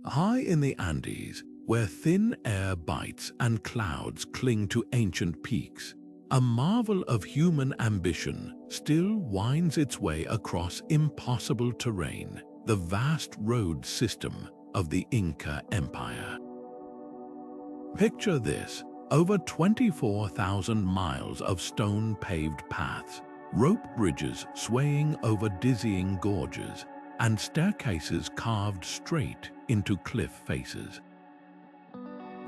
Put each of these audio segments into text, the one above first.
High in the Andes, where thin air bites and clouds cling to ancient peaks, a marvel of human ambition still winds its way across impossible terrain, the vast road system of the Inca Empire. Picture this: over 24,000 miles of stone-paved paths, rope bridges swaying over dizzying gorges, and staircases carved straight into cliff faces.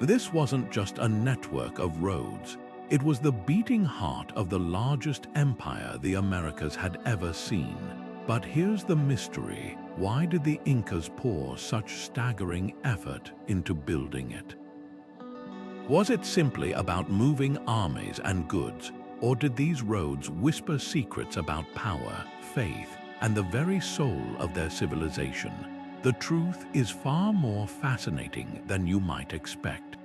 This wasn't just a network of roads. It was the beating heart of the largest empire the Americas had ever seen. But here's the mystery: why did the Incas pour such staggering effort into building it? Was it simply about moving armies and goods, or did these roads whisper secrets about power, faith, and the very soul of their civilization? The truth is far more fascinating than you might expect.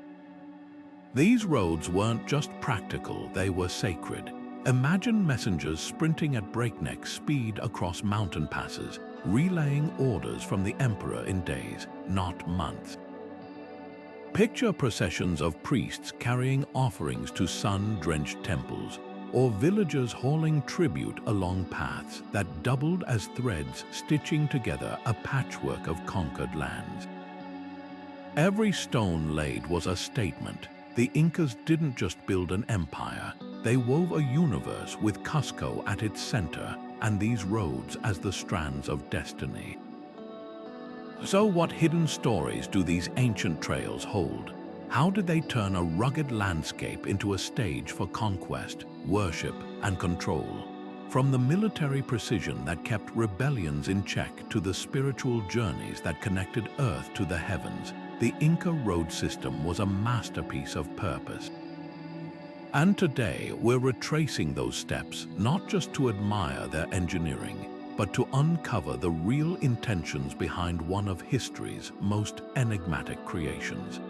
These roads weren't just practical, they were sacred. Imagine messengers sprinting at breakneck speed across mountain passes, relaying orders from the emperor in days, not months. Picture processions of priests carrying offerings to sun-drenched temples, or villagers hauling tribute along paths that doubled as threads stitching together a patchwork of conquered lands. Every stone laid was a statement. The Incas didn't just build an empire, they wove a universe with Cusco at its center and these roads as the strands of destiny. So what hidden stories do these ancient trails hold? How did they turn a rugged landscape into a stage for conquest, worship, and control? From the military precision that kept rebellions in check to the spiritual journeys that connected Earth to the heavens, the Inca road system was a masterpiece of purpose. And today, we're retracing those steps, not just to admire their engineering, but to uncover the real intentions behind one of history's most enigmatic creations.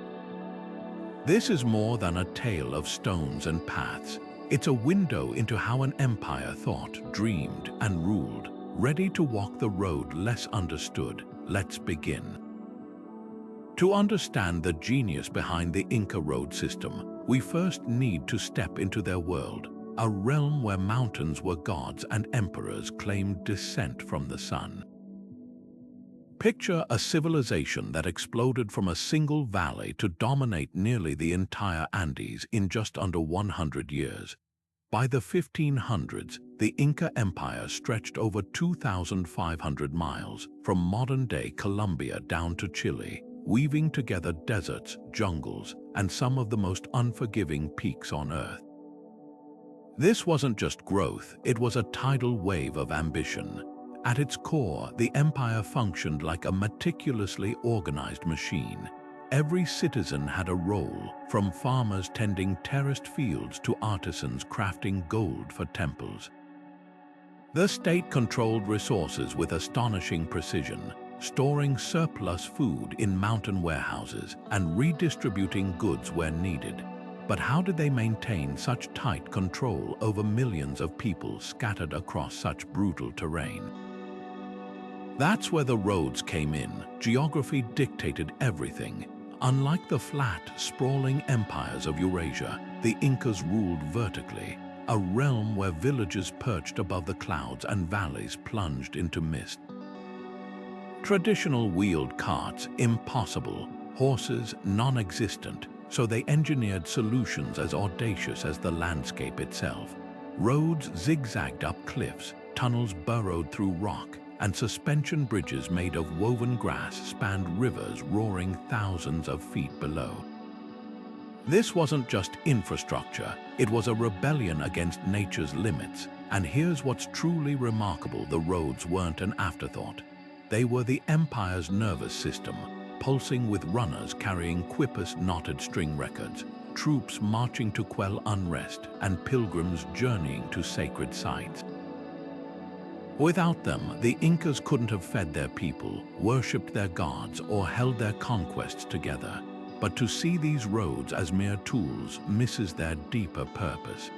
This is more than a tale of stones and paths. It's a window into how an empire thought, dreamed, and ruled, ready to walk the road less understood. Let's begin. To understand the genius behind the Inca road system, we first need to step into their world, a realm where mountains were gods and emperors claimed descent from the sun. Picture a civilization that exploded from a single valley to dominate nearly the entire Andes in just under 100 years. By the 1500s, the Inca Empire stretched over 2,500 miles, from modern-day Colombia down to Chile, weaving together deserts, jungles, and some of the most unforgiving peaks on Earth. This wasn't just growth, it was a tidal wave of ambition. At its core, the empire functioned like a meticulously organized machine. Every citizen had a role, from farmers tending terraced fields to artisans crafting gold for temples. The state controlled resources with astonishing precision, storing surplus food in mountain warehouses and redistributing goods where needed. But how did they maintain such tight control over millions of people scattered across such brutal terrain? That's where the roads came in. Geography dictated everything. Unlike the flat, sprawling empires of Eurasia, the Incas ruled vertically, a realm where villages perched above the clouds and valleys plunged into mist. Traditional wheeled carts, impossible. Horses, non-existent. So they engineered solutions as audacious as the landscape itself. Roads zigzagged up cliffs, tunnels burrowed through rock, and suspension bridges made of woven grass spanned rivers roaring thousands of feet below. This wasn't just infrastructure, it was a rebellion against nature's limits. And here's what's truly remarkable: the roads weren't an afterthought. They were the empire's nervous system, pulsing with runners carrying quipus knotted string records, troops marching to quell unrest, and pilgrims journeying to sacred sites. Without them, the Incas couldn't have fed their people, worshipped their gods, or held their conquests together. But to see these roads as mere tools misses their deeper purpose.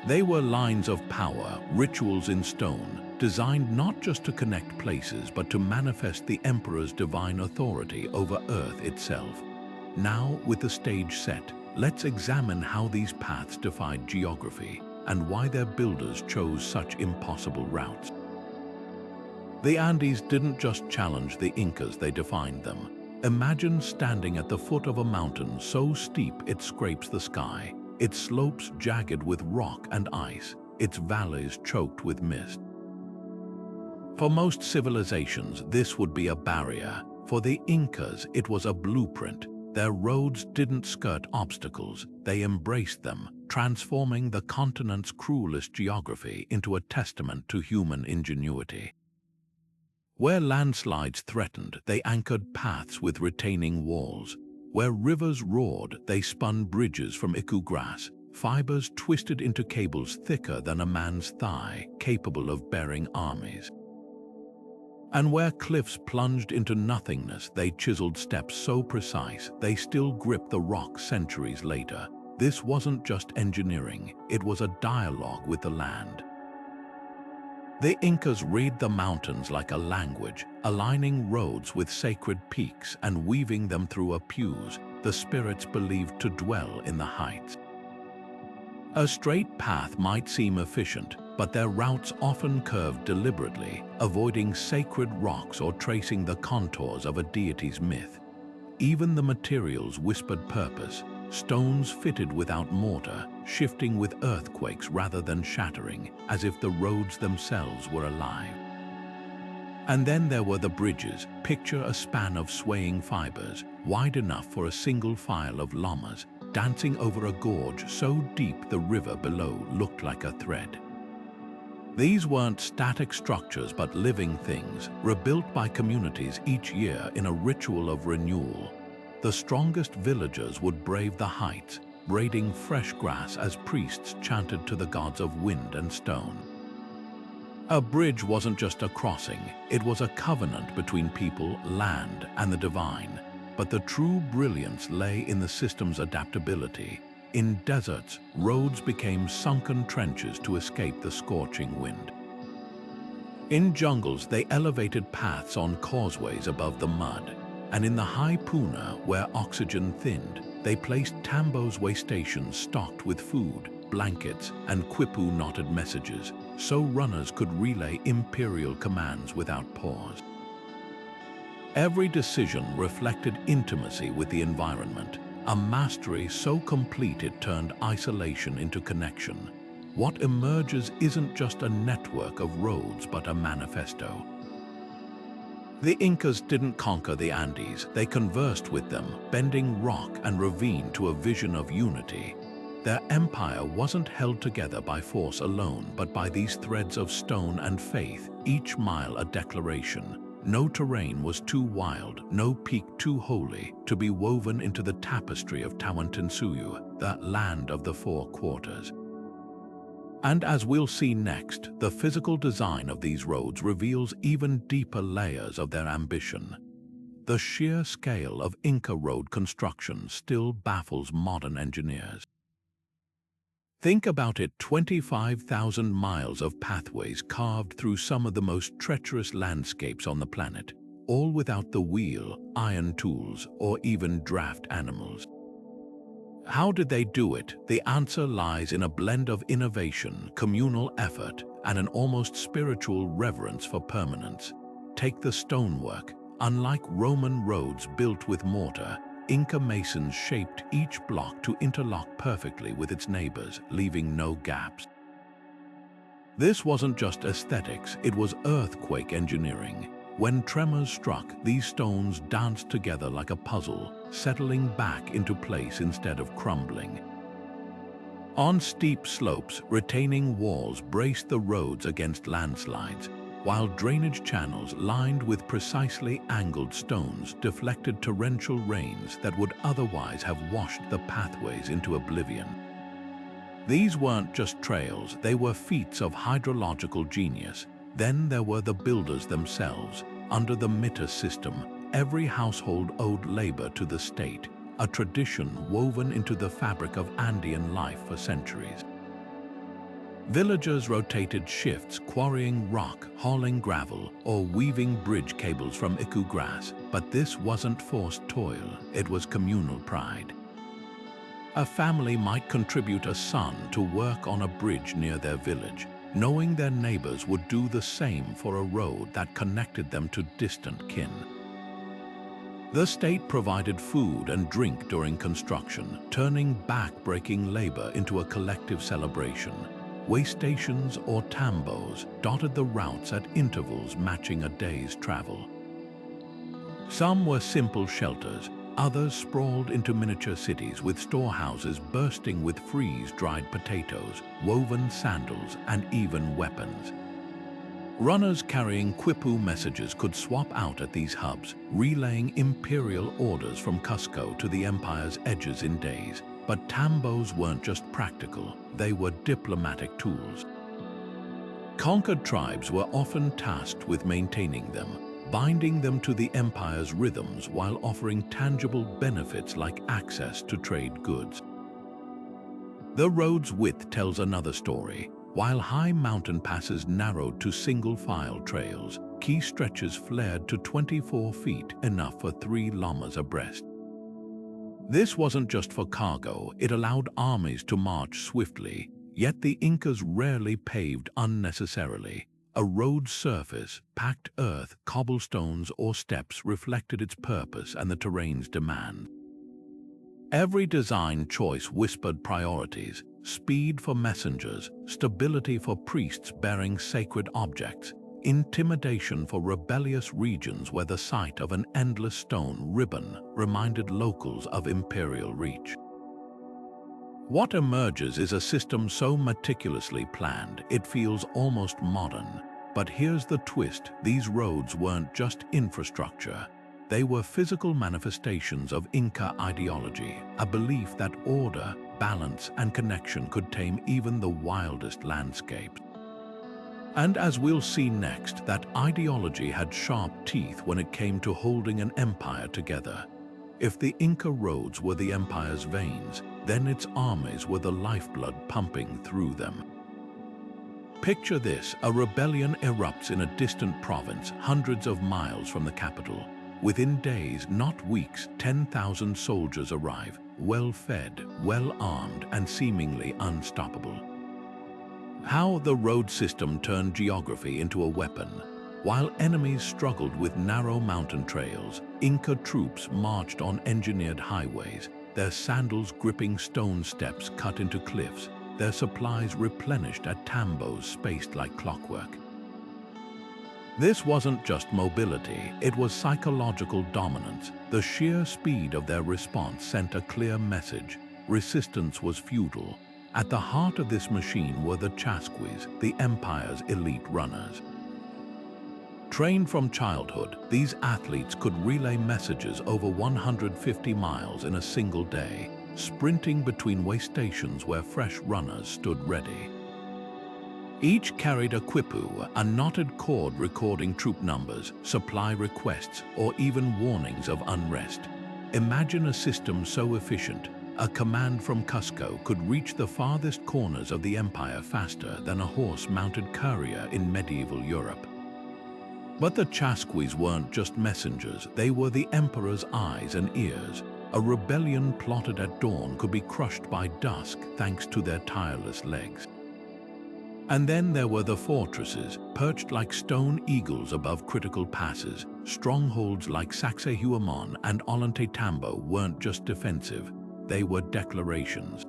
They were lines of power, rituals in stone, designed not just to connect places but to manifest the emperor's divine authority over Earth itself. Now, with the stage set, let's examine how these paths defied geography and why their builders chose such impossible routes. The Andes didn't just challenge the Incas, they defined them. Imagine standing at the foot of a mountain so steep it scrapes the sky, its slopes jagged with rock and ice, its valleys choked with mist. For most civilizations, this would be a barrier. For the Incas, it was a blueprint. Their roads didn't skirt obstacles, they embraced them, transforming the continent's cruelest geography into a testament to human ingenuity. Where landslides threatened, they anchored paths with retaining walls. Where rivers roared, they spun bridges from iku grass, fibers twisted into cables thicker than a man's thigh, capable of bearing armies. And where cliffs plunged into nothingness, they chiseled steps so precise they still grip the rock centuries later. This wasn't just engineering, it was a dialogue with the land. The Incas read the mountains like a language, aligning roads with sacred peaks and weaving them through pews, the spirits believed to dwell in the heights. A straight path might seem efficient, but their routes often curved deliberately, avoiding sacred rocks or tracing the contours of a deity's myth. Even the materials whispered purpose, stones fitted without mortar, shifting with earthquakes rather than shattering, as if the roads themselves were alive. And then there were the bridges. Picture a span of swaying fibers, wide enough for a single file of llamas, dancing over a gorge so deep the river below looked like a thread. These weren't static structures but living things, rebuilt by communities each year in a ritual of renewal. The strongest villagers would brave the heights, braiding fresh grass as priests chanted to the gods of wind and stone. A bridge wasn't just a crossing, it was a covenant between people, land, and the divine. But the true brilliance lay in the system's adaptability. In deserts, roads became sunken trenches to escape the scorching wind. In jungles, they elevated paths on causeways above the mud. And in the high puna, where oxygen thinned, they placed Tambos way stations stocked with food, blankets, and Quipu knotted messages, so runners could relay imperial commands without pause. Every decision reflected intimacy with the environment, a mastery so complete it turned isolation into connection. What emerges isn't just a network of roads but a manifesto. The Incas didn't conquer the Andes, they conversed with them, bending rock and ravine to a vision of unity. Their empire wasn't held together by force alone, but by these threads of stone and faith, each mile a declaration. No terrain was too wild, no peak too holy, to be woven into the tapestry of Tawantinsuyu, the land of the four quarters. And as we'll see next, the physical design of these roads reveals even deeper layers of their ambition. The sheer scale of Inca road construction still baffles modern engineers. Think about it, 25,000 miles of pathways carved through some of the most treacherous landscapes on the planet, all without the wheel, iron tools, or even draft animals. How did they do it? The answer lies in a blend of innovation, communal effort, and an almost spiritual reverence for permanence. Take the stonework. Unlike Roman roads built with mortar, Inca masons shaped each block to interlock perfectly with its neighbors, leaving no gaps. This wasn't just aesthetics, it was earthquake engineering. When tremors struck, these stones danced together like a puzzle, settling back into place instead of crumbling. On steep slopes, retaining walls braced the roads against landslides, while drainage channels lined with precisely angled stones deflected torrential rains that would otherwise have washed the pathways into oblivion. These weren't just trails, they were feats of hydrological genius. Then there were the builders themselves. Under the mitter system, every household owed labor to the state, a tradition woven into the fabric of Andean life for centuries. Villagers rotated shifts, quarrying rock, hauling gravel, or weaving bridge cables from Iku grass. But this wasn't forced toil, it was communal pride. A family might contribute a son to work on a bridge near their village, knowing their neighbors would do the same for a road that connected them to distant kin. The state provided food and drink during construction, turning back-breaking labor into a collective celebration. Way stations or tambos dotted the routes at intervals matching a day's travel. Some were simple shelters, others sprawled into miniature cities with storehouses bursting with freeze-dried potatoes, woven sandals, and even weapons. Runners carrying Quipu messages could swap out at these hubs, relaying imperial orders from Cusco to the empire's edges in days. But tambos weren't just practical, they were diplomatic tools. Conquered tribes were often tasked with maintaining them, binding them to the empire's rhythms while offering tangible benefits like access to trade goods. The road's width tells another story. While high mountain passes narrowed to single-file trails, key stretches flared to 24 feet, enough for 3 llamas abreast. This wasn't just for cargo, it allowed armies to march swiftly, yet the Incas rarely paved unnecessarily. A road surface, packed earth, cobblestones, or steps reflected its purpose and the terrain's demand. Every design choice whispered priorities: speed for messengers, stability for priests bearing sacred objects, intimidation for rebellious regions where the sight of an endless stone ribbon reminded locals of imperial reach. What emerges is a system so meticulously planned it feels almost modern. But here's the twist: these roads weren't just infrastructure. They were physical manifestations of Inca ideology, a belief that order, balance, and connection could tame even the wildest landscapes. And as we'll see next, that ideology had sharp teeth when it came to holding an empire together. If the Inca roads were the empire's veins, then its armies were the lifeblood pumping through them. Picture this: a rebellion erupts in a distant province, hundreds of miles from the capital. Within days, not weeks, 10,000 soldiers arrive, well-fed, well-armed, and seemingly unstoppable. How the road system turned geography into a weapon. While enemies struggled with narrow mountain trails, Inca troops marched on engineered highways, their sandals gripping stone steps cut into cliffs, their supplies replenished at tambos spaced like clockwork. This wasn't just mobility, it was psychological dominance. The sheer speed of their response sent a clear message: resistance was futile. At the heart of this machine were the Chasquis, the empire's elite runners. Trained from childhood, these athletes could relay messages over 150 miles in a single day, sprinting between way stations where fresh runners stood ready. Each carried a quipu, a knotted cord recording troop numbers, supply requests, or even warnings of unrest. Imagine a system so efficient, a command from Cusco could reach the farthest corners of the empire faster than a horse-mounted courier in medieval Europe. But the Chasquis weren't just messengers, they were the emperor's eyes and ears. A rebellion plotted at dawn could be crushed by dusk thanks to their tireless legs. And then there were the fortresses, perched like stone eagles above critical passes. Strongholds like Sacsayhuaman and Ollantaytambo weren't just defensive, they were declarations.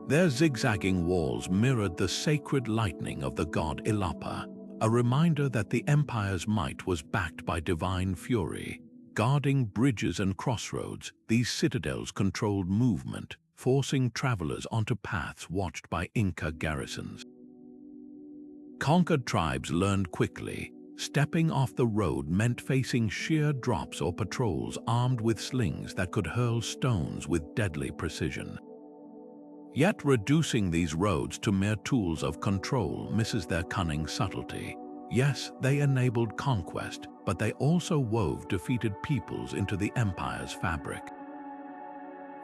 Their zigzagging walls mirrored the sacred lightning of the god Illapa, a reminder that the empire's might was backed by divine fury. Guarding bridges and crossroads, these citadels controlled movement, forcing travelers onto paths watched by Inca garrisons. Conquered tribes learned quickly. Stepping off the road meant facing sheer drops or patrols armed with slings that could hurl stones with deadly precision. Yet reducing these roads to mere tools of control misses their cunning subtlety. Yes, they enabled conquest, but they also wove defeated peoples into the empire's fabric.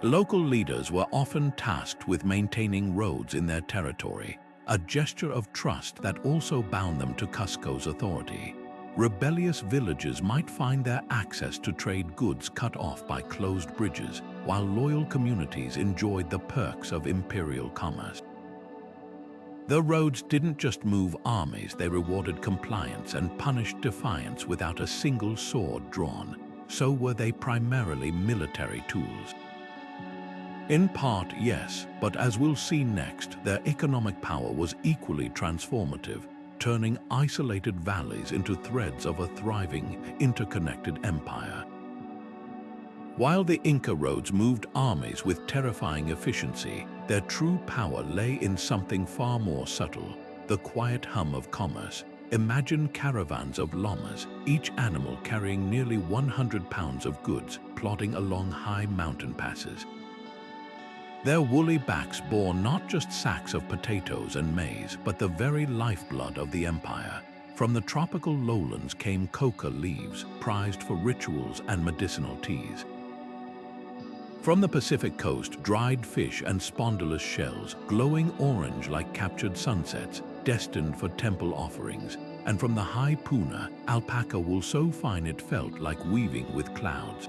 Local leaders were often tasked with maintaining roads in their territory, a gesture of trust that also bound them to Cusco's authority. Rebellious villages might find their access to trade goods cut off by closed bridges, while loyal communities enjoyed the perks of imperial commerce. The roads didn't just move armies, they rewarded compliance and punished defiance without a single sword drawn. So were they primarily military tools. In part, yes, but as we'll see next, their economic power was equally transformative, turning isolated valleys into threads of a thriving, interconnected empire. While the Inca roads moved armies with terrifying efficiency, their true power lay in something far more subtle, the quiet hum of commerce. Imagine caravans of llamas, each animal carrying nearly 100 pounds of goods, plodding along high mountain passes. Their woolly backs bore not just sacks of potatoes and maize, but the very lifeblood of the empire. From the tropical lowlands came coca leaves, prized for rituals and medicinal teas. From the Pacific coast, dried fish and spondylus shells, glowing orange like captured sunsets, destined for temple offerings. And from the high Puna, alpaca wool so fine it felt like weaving with clouds.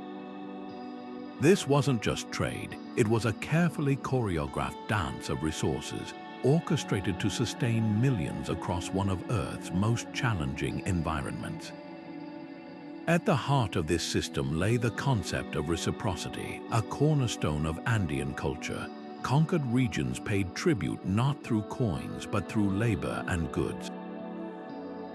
This wasn't just trade, it was a carefully choreographed dance of resources, orchestrated to sustain millions across one of Earth's most challenging environments. At the heart of this system lay the concept of reciprocity, a cornerstone of Andean culture. Conquered regions paid tribute not through coins but through labor and goods.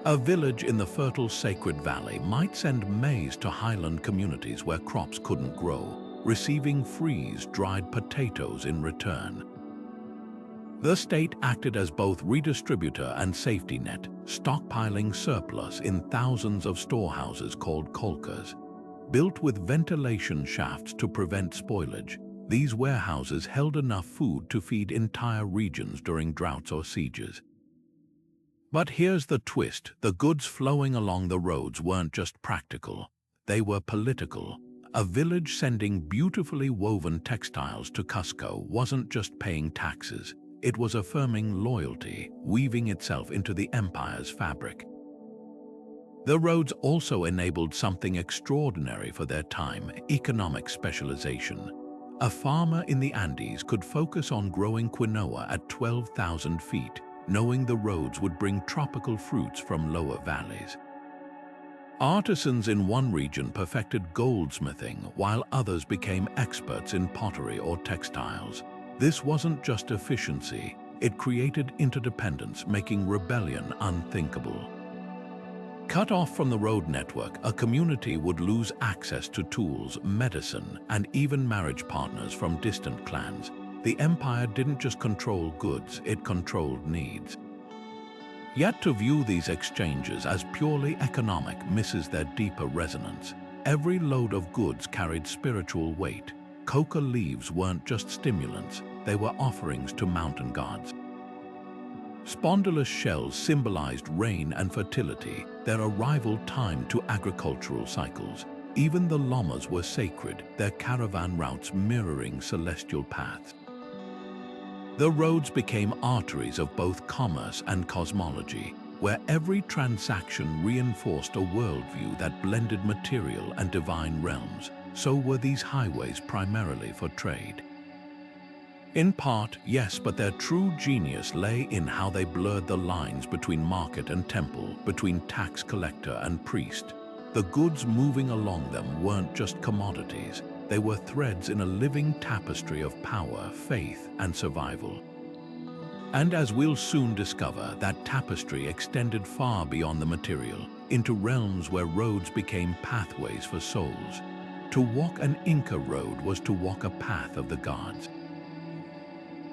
A village in the fertile Sacred Valley might send maize to highland communities where crops couldn't grow, receiving freeze-dried potatoes in return. The state acted as both redistributor and safety net, stockpiling surplus in thousands of storehouses called kolkas. Built with ventilation shafts to prevent spoilage, these warehouses held enough food to feed entire regions during droughts or sieges. But here's the twist: the goods flowing along the roads weren't just practical, they were political. A village sending beautifully woven textiles to Cusco wasn't just paying taxes, it was affirming loyalty, weaving itself into the empire's fabric. The roads also enabled something extraordinary for their time: economic specialization. A farmer in the Andes could focus on growing quinoa at 12,000 feet, knowing the roads would bring tropical fruits from lower valleys. Artisans in one region perfected goldsmithing, while others became experts in pottery or textiles. This wasn't just efficiency, it created interdependence, making rebellion unthinkable. Cut off from the road network, a community would lose access to tools, medicine, and even marriage partners from distant clans. The empire didn't just control goods, it controlled needs. Yet to view these exchanges as purely economic misses their deeper resonance. Every load of goods carried spiritual weight. Coca leaves weren't just stimulants, they were offerings to mountain gods. Spondylus shells symbolized rain and fertility, their arrival timed to agricultural cycles. Even the llamas were sacred, their caravan routes mirroring celestial paths. The roads became arteries of both commerce and cosmology, where every transaction reinforced a worldview that blended material and divine realms. So were these highways primarily for trade. In part, yes, but their true genius lay in how they blurred the lines between market and temple, between tax collector and priest. The goods moving along them weren't just commodities, they were threads in a living tapestry of power, faith, and survival. And as we'll soon discover, that tapestry extended far beyond the material, into realms where roads became pathways for souls. To walk an Inca road was to walk a path of the gods.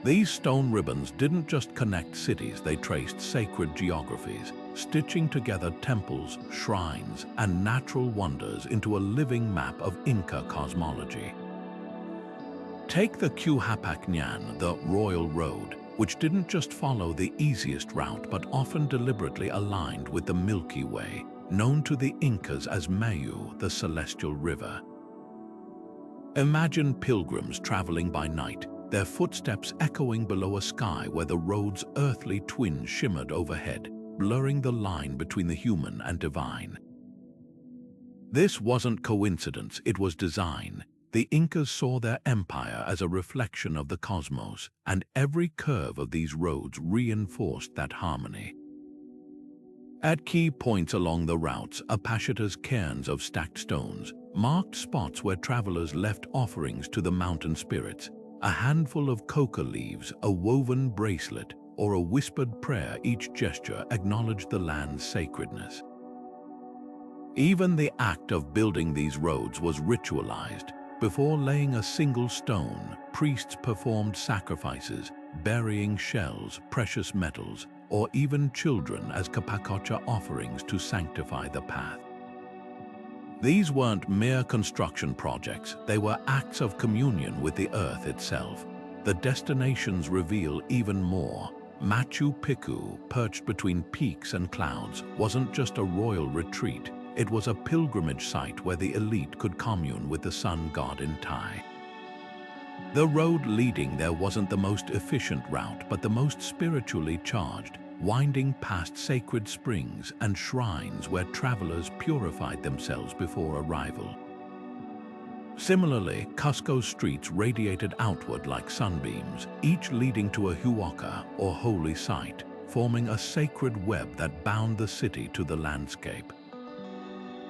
These stone ribbons didn't just connect cities, they traced sacred geographies, stitching together temples, shrines, and natural wonders into a living map of Inca cosmology. Take the Qhapaq, the royal road, which didn't just follow the easiest route but often deliberately aligned with the Milky Way, known to the Incas as Mayu, the celestial river. Imagine pilgrims traveling by night, their footsteps echoing below a sky where the road's earthly twin shimmered overhead, blurring the line between the human and divine. This wasn't coincidence, it was design. The Incas saw their empire as a reflection of the cosmos, and every curve of these roads reinforced that harmony. At key points along the routes, Apashita's cairns of stacked stones marked spots where travelers left offerings to the mountain spirits. A handful of coca leaves, a woven bracelet, or a whispered prayer, each gesture acknowledged the land's sacredness. Even the act of building these roads was ritualized. Before laying a single stone, priests performed sacrifices, burying shells, precious metals, or even children as Qhapaq offerings to sanctify the path. These weren't mere construction projects, they were acts of communion with the earth itself. The destinations reveal even more. Machu Picchu, perched between peaks and clouds, wasn't just a royal retreat. It was a pilgrimage site where the elite could commune with the sun god in Thai. The road leading there wasn't the most efficient route, but the most spiritually charged, winding past sacred springs and shrines where travelers purified themselves before arrival. Similarly, Cusco's streets radiated outward like sunbeams, each leading to a huaca, or holy site, forming a sacred web that bound the city to the landscape.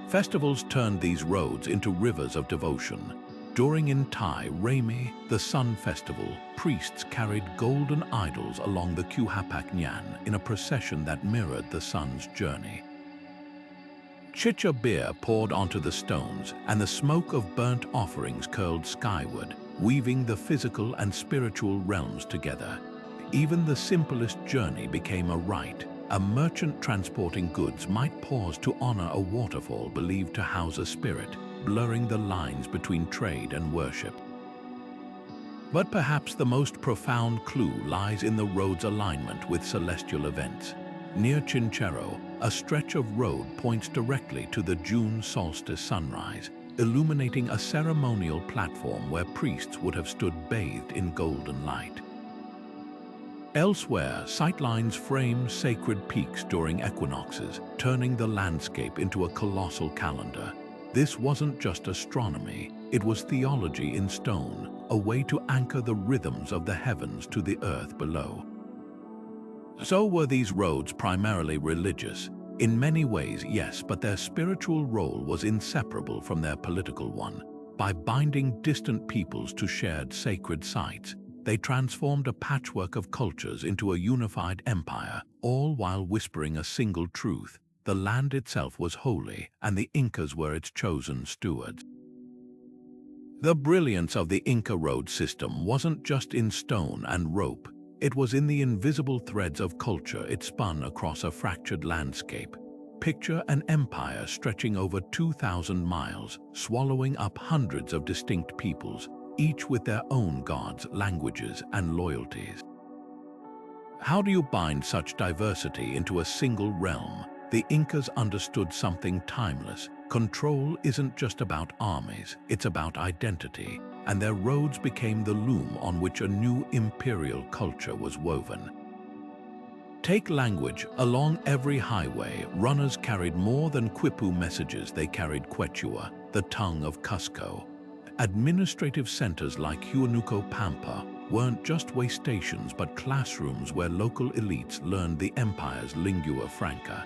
Festivals turned these roads into rivers of devotion. During in Thai Rami, the Sun Festival, priests carried golden idols along the Qhapaq in a procession that mirrored the sun's journey. Chicha beer poured onto the stones, and the smoke of burnt offerings curled skyward, weaving the physical and spiritual realms together. Even the simplest journey became a rite. A merchant transporting goods might pause to honor a waterfall believed to house a spirit, blurring the lines between trade and worship. But perhaps the most profound clue lies in the road's alignment with celestial events. Near Chinchero, a stretch of road points directly to the June solstice sunrise, illuminating a ceremonial platform where priests would have stood bathed in golden light. Elsewhere, sightlines frame sacred peaks during equinoxes, turning the landscape into a colossal calendar. This wasn't just astronomy, it was theology in stone, a way to anchor the rhythms of the heavens to the earth below. So were these roads primarily religious? In many ways, yes, but their spiritual role was inseparable from their political one. By binding distant peoples to shared sacred sites, they transformed a patchwork of cultures into a unified empire, all while whispering a single truth: the land itself was holy, and the Incas were its chosen stewards. The brilliance of the Inca road system wasn't just in stone and rope, it was in the invisible threads of culture it spun across a fractured landscape. Picture an empire stretching over 2,000 miles, swallowing up hundreds of distinct peoples, each with their own gods, languages, and loyalties. How do you bind such diversity into a single realm? The Incas understood something timeless. Control isn't just about armies, it's about identity, and their roads became the loom on which a new imperial culture was woven. Take language. Along every highway, runners carried more than Quipu messages, they carried Quechua, the tongue of Cusco. Administrative centers like Huánuco Pampa weren't just way stations but classrooms where local elites learned the empire's lingua franca.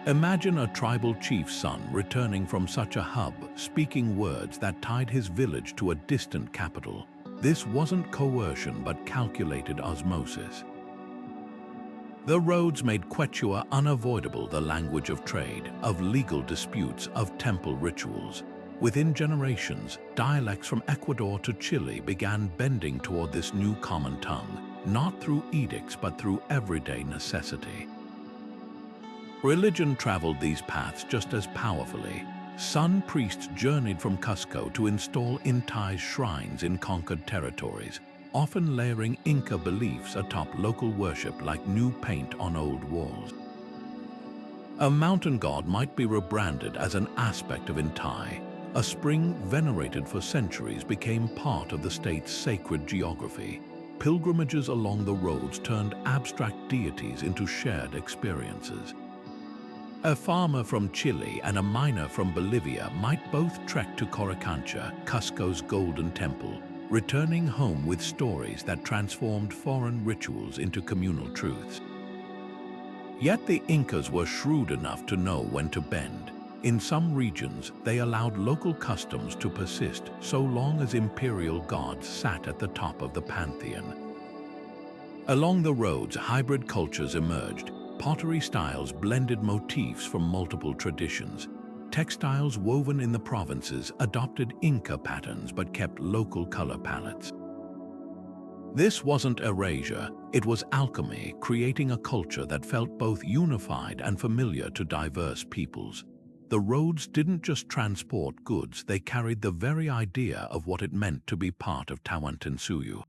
Imagine a tribal chief's son returning from such a hub, speaking words that tied his village to a distant capital. This wasn't coercion but calculated osmosis. The roads made Quechua unavoidable, the language of trade, of legal disputes, of temple rituals. Within generations, dialects from Ecuador to Chile began bending toward this new common tongue, not through edicts but through everyday necessity. Religion traveled these paths just as powerfully. Sun priests journeyed from Cusco to install Intai's shrines in conquered territories, often layering Inca beliefs atop local worship like new paint on old walls. A mountain god might be rebranded as an aspect of Intai, A spring venerated for centuries became part of the state's sacred geography. Pilgrimages along the roads turned abstract deities into shared experiences. A farmer from Chile and a miner from Bolivia might both trek to Coricancha, Cusco's golden temple, returning home with stories that transformed foreign rituals into communal truths. Yet the Incas were shrewd enough to know when to bend. In some regions, they allowed local customs to persist so long as imperial gods sat at the top of the pantheon. Along the roads, hybrid cultures emerged. Pottery styles blended motifs from multiple traditions. Textiles woven in the provinces adopted Inca patterns but kept local color palettes. This wasn't erasure, it was alchemy, creating a culture that felt both unified and familiar to diverse peoples. The roads didn't just transport goods, they carried the very idea of what it meant to be part of Tawantinsuyu.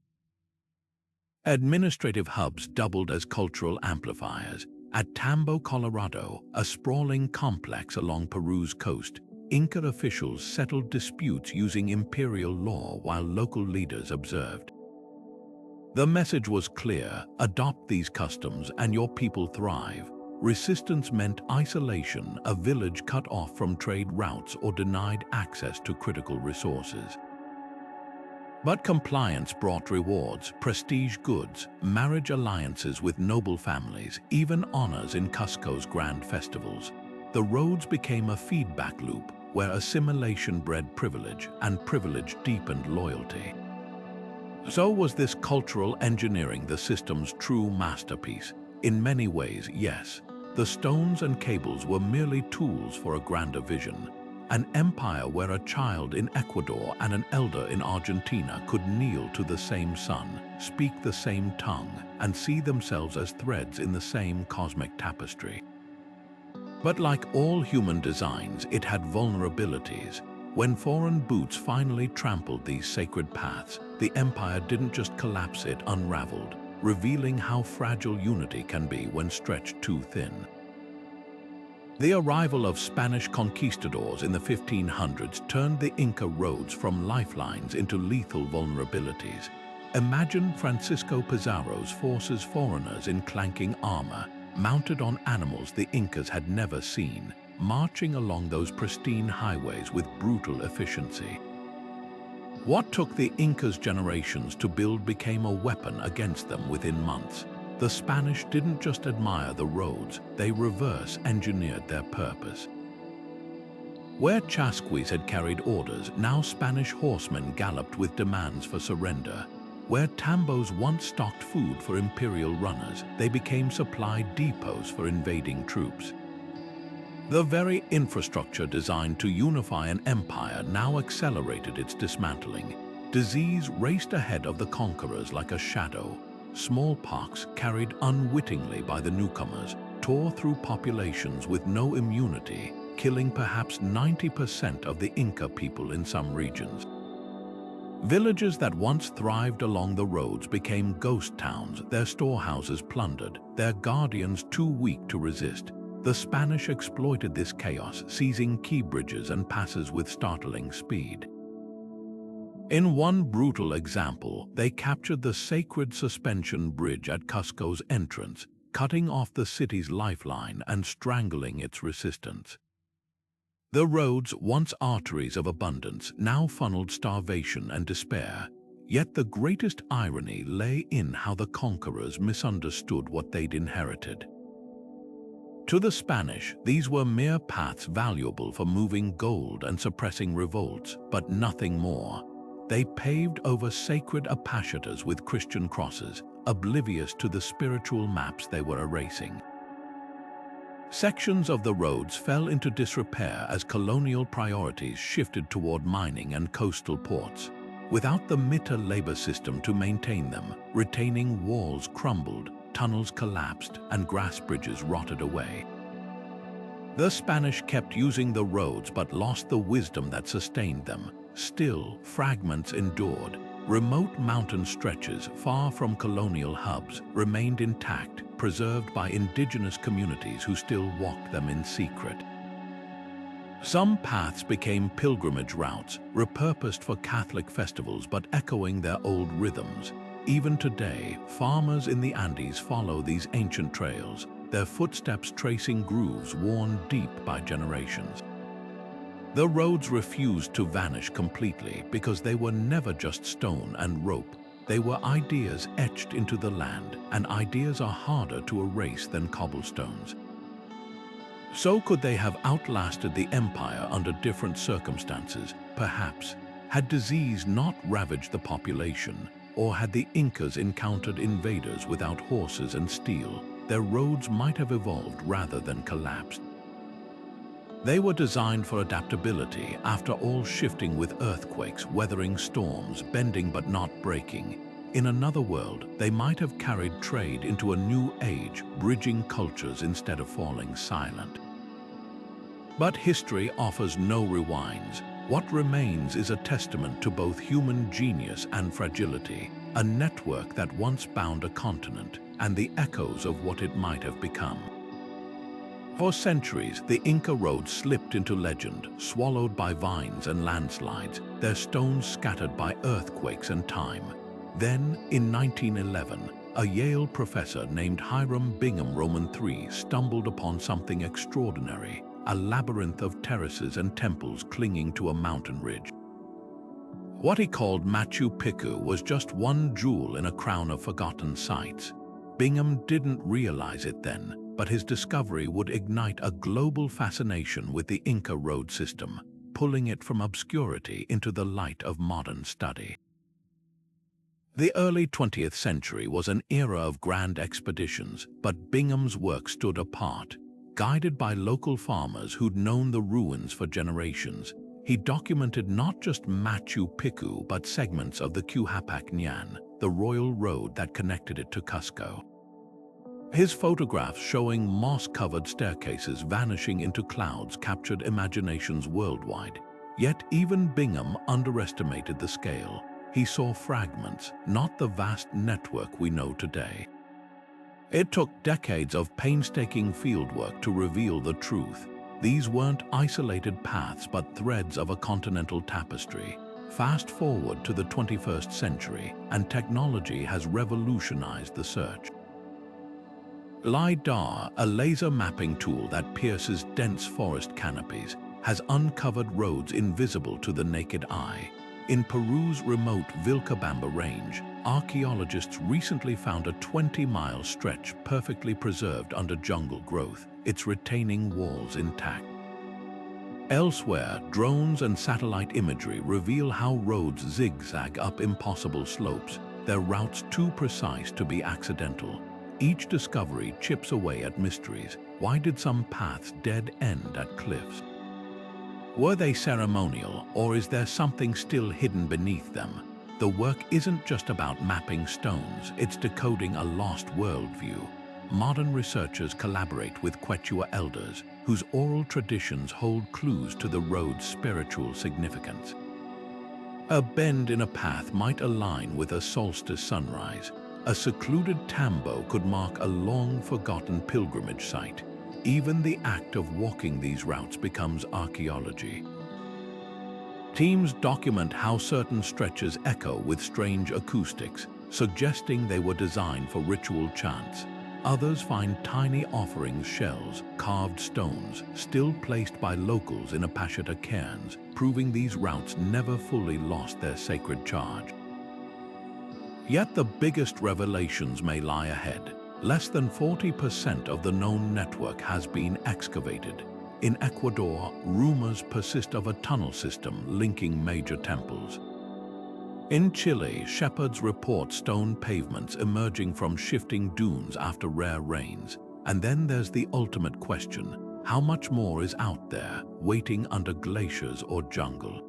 Administrative hubs doubled as cultural amplifiers. At Tambo, Colorado, a sprawling complex along Peru's coast, Inca officials settled disputes using imperial law while local leaders observed. The message was clear: adopt these customs and your people thrive. Resistance meant isolation, a village cut off from trade routes or denied access to critical resources. But compliance brought rewards, prestige goods, marriage alliances with noble families, even honors in Cusco's grand festivals. The roads became a feedback loop where assimilation bred privilege and privilege deepened loyalty. So was this cultural engineering the system's true masterpiece? In many ways, yes. The stones and cables were merely tools for a grander vision. An empire where a child in Ecuador and an elder in Argentina could kneel to the same sun, speak the same tongue, and see themselves as threads in the same cosmic tapestry. But like all human designs, it had vulnerabilities. When foreign boots finally trampled these sacred paths, the empire didn't just collapse, it unraveled, revealing how fragile unity can be when stretched too thin. The arrival of Spanish conquistadors in the 1500s turned the Inca roads from lifelines into lethal vulnerabilities. Imagine Francisco Pizarro's forces, foreigners in clanking armor, mounted on animals the Incas had never seen, marching along those pristine highways with brutal efficiency. What took the Incas generations to build became a weapon against them within months. The Spanish didn't just admire the roads, they reverse-engineered their purpose. Where Chasquis had carried orders, now Spanish horsemen galloped with demands for surrender. Where Tambos once stocked food for imperial runners, they became supply depots for invading troops. The very infrastructure designed to unify an empire now accelerated its dismantling. Disease raced ahead of the conquerors like a shadow. Smallpox, carried unwittingly by the newcomers, tore through populations with no immunity, killing perhaps 90% of the Inca people in some regions. Villages that once thrived along the roads became ghost towns, their storehouses plundered, their guardians too weak to resist. The Spanish exploited this chaos, seizing key bridges and passes with startling speed. In one brutal example, they captured the sacred suspension bridge at Cusco's entrance, cutting off the city's lifeline and strangling its resistance. The roads, once arteries of abundance, now funneled starvation and despair. Yet the greatest irony lay in how the conquerors misunderstood what they'd inherited. To the Spanish, these were mere paths valuable for moving gold and suppressing revolts, but nothing more. They paved over sacred apashitas with Christian crosses, oblivious to the spiritual maps they were erasing. Sections of the roads fell into disrepair as colonial priorities shifted toward mining and coastal ports. Without the Mita labor system to maintain them, retaining walls crumbled, tunnels collapsed, and grass bridges rotted away. The Spanish kept using the roads but lost the wisdom that sustained them. Still, fragments endured. Remote mountain stretches, far from colonial hubs, remained intact, preserved by indigenous communities who still walked them in secret. Some paths became pilgrimage routes, repurposed for Catholic festivals but echoing their old rhythms. Even today, farmers in the Andes follow these ancient trails, their footsteps tracing grooves worn deep by generations. The roads refused to vanish completely because they were never just stone and rope. They were ideas etched into the land, and ideas are harder to erase than cobblestones. So could they have outlasted the empire under different circumstances? Perhaps. Had disease not ravaged the population, or had the Incas encountered invaders without horses and steel, their roads might have evolved rather than collapsed. They were designed for adaptability, after all, shifting with earthquakes, weathering storms, bending but not breaking. In another world, they might have carried trade into a new age, bridging cultures instead of falling silent. But history offers no rewinds. What remains is a testament to both human genius and fragility, a network that once bound a continent, and the echoes of what it might have become. For centuries, the Inca road slipped into legend, swallowed by vines and landslides, their stones scattered by earthquakes and time. Then, in 1911, a Yale professor named Hiram Bingham Roman III stumbled upon something extraordinary, a labyrinth of terraces and temples clinging to a mountain ridge. What he called Machu Picchu was just one jewel in a crown of forgotten sites. Bingham didn't realize it then, but his discovery would ignite a global fascination with the Inca road system, pulling it from obscurity into the light of modern study. The early 20th century was an era of grand expeditions, but Bingham's work stood apart. Guided by local farmers who'd known the ruins for generations, he documented not just Machu Picchu but segments of the Qhapaq, the royal road that connected it to Cusco. His photographs showing moss-covered staircases vanishing into clouds captured imaginations worldwide. Yet even Bingham underestimated the scale. He saw fragments, not the vast network we know today. It took decades of painstaking fieldwork to reveal the truth. These weren't isolated paths but threads of a continental tapestry. Fast forward to the 21st century, and technology has revolutionized the search. LiDAR, a laser mapping tool that pierces dense forest canopies, has uncovered roads invisible to the naked eye. In Peru's remote Vilcabamba range, archaeologists recently found a 20-mile stretch perfectly preserved under jungle growth, its retaining walls intact. Elsewhere, drones and satellite imagery reveal how roads zigzag up impossible slopes, their routes too precise to be accidental. Each discovery chips away at mysteries. Why did some paths dead end at cliffs? Were they ceremonial, or is there something still hidden beneath them? The work isn't just about mapping stones, it's decoding a lost worldview. Modern researchers collaborate with Quechua elders, whose oral traditions hold clues to the road's spiritual significance. A bend in a path might align with a solstice sunrise. A secluded tambo could mark a long-forgotten pilgrimage site. Even the act of walking these routes becomes archaeology. Teams document how certain stretches echo with strange acoustics, suggesting they were designed for ritual chants. Others find tiny offerings shells, carved stones, still placed by locals in Apashita cairns, proving these routes never fully lost their sacred charge. Yet the biggest revelations may lie ahead. Less than 40% of the known network has been excavated. In Ecuador, rumors persist of a tunnel system linking major temples. In Chile, shepherds report stone pavements emerging from shifting dunes after rare rains. And then there's the ultimate question: how much more is out there, waiting under glaciers or jungle?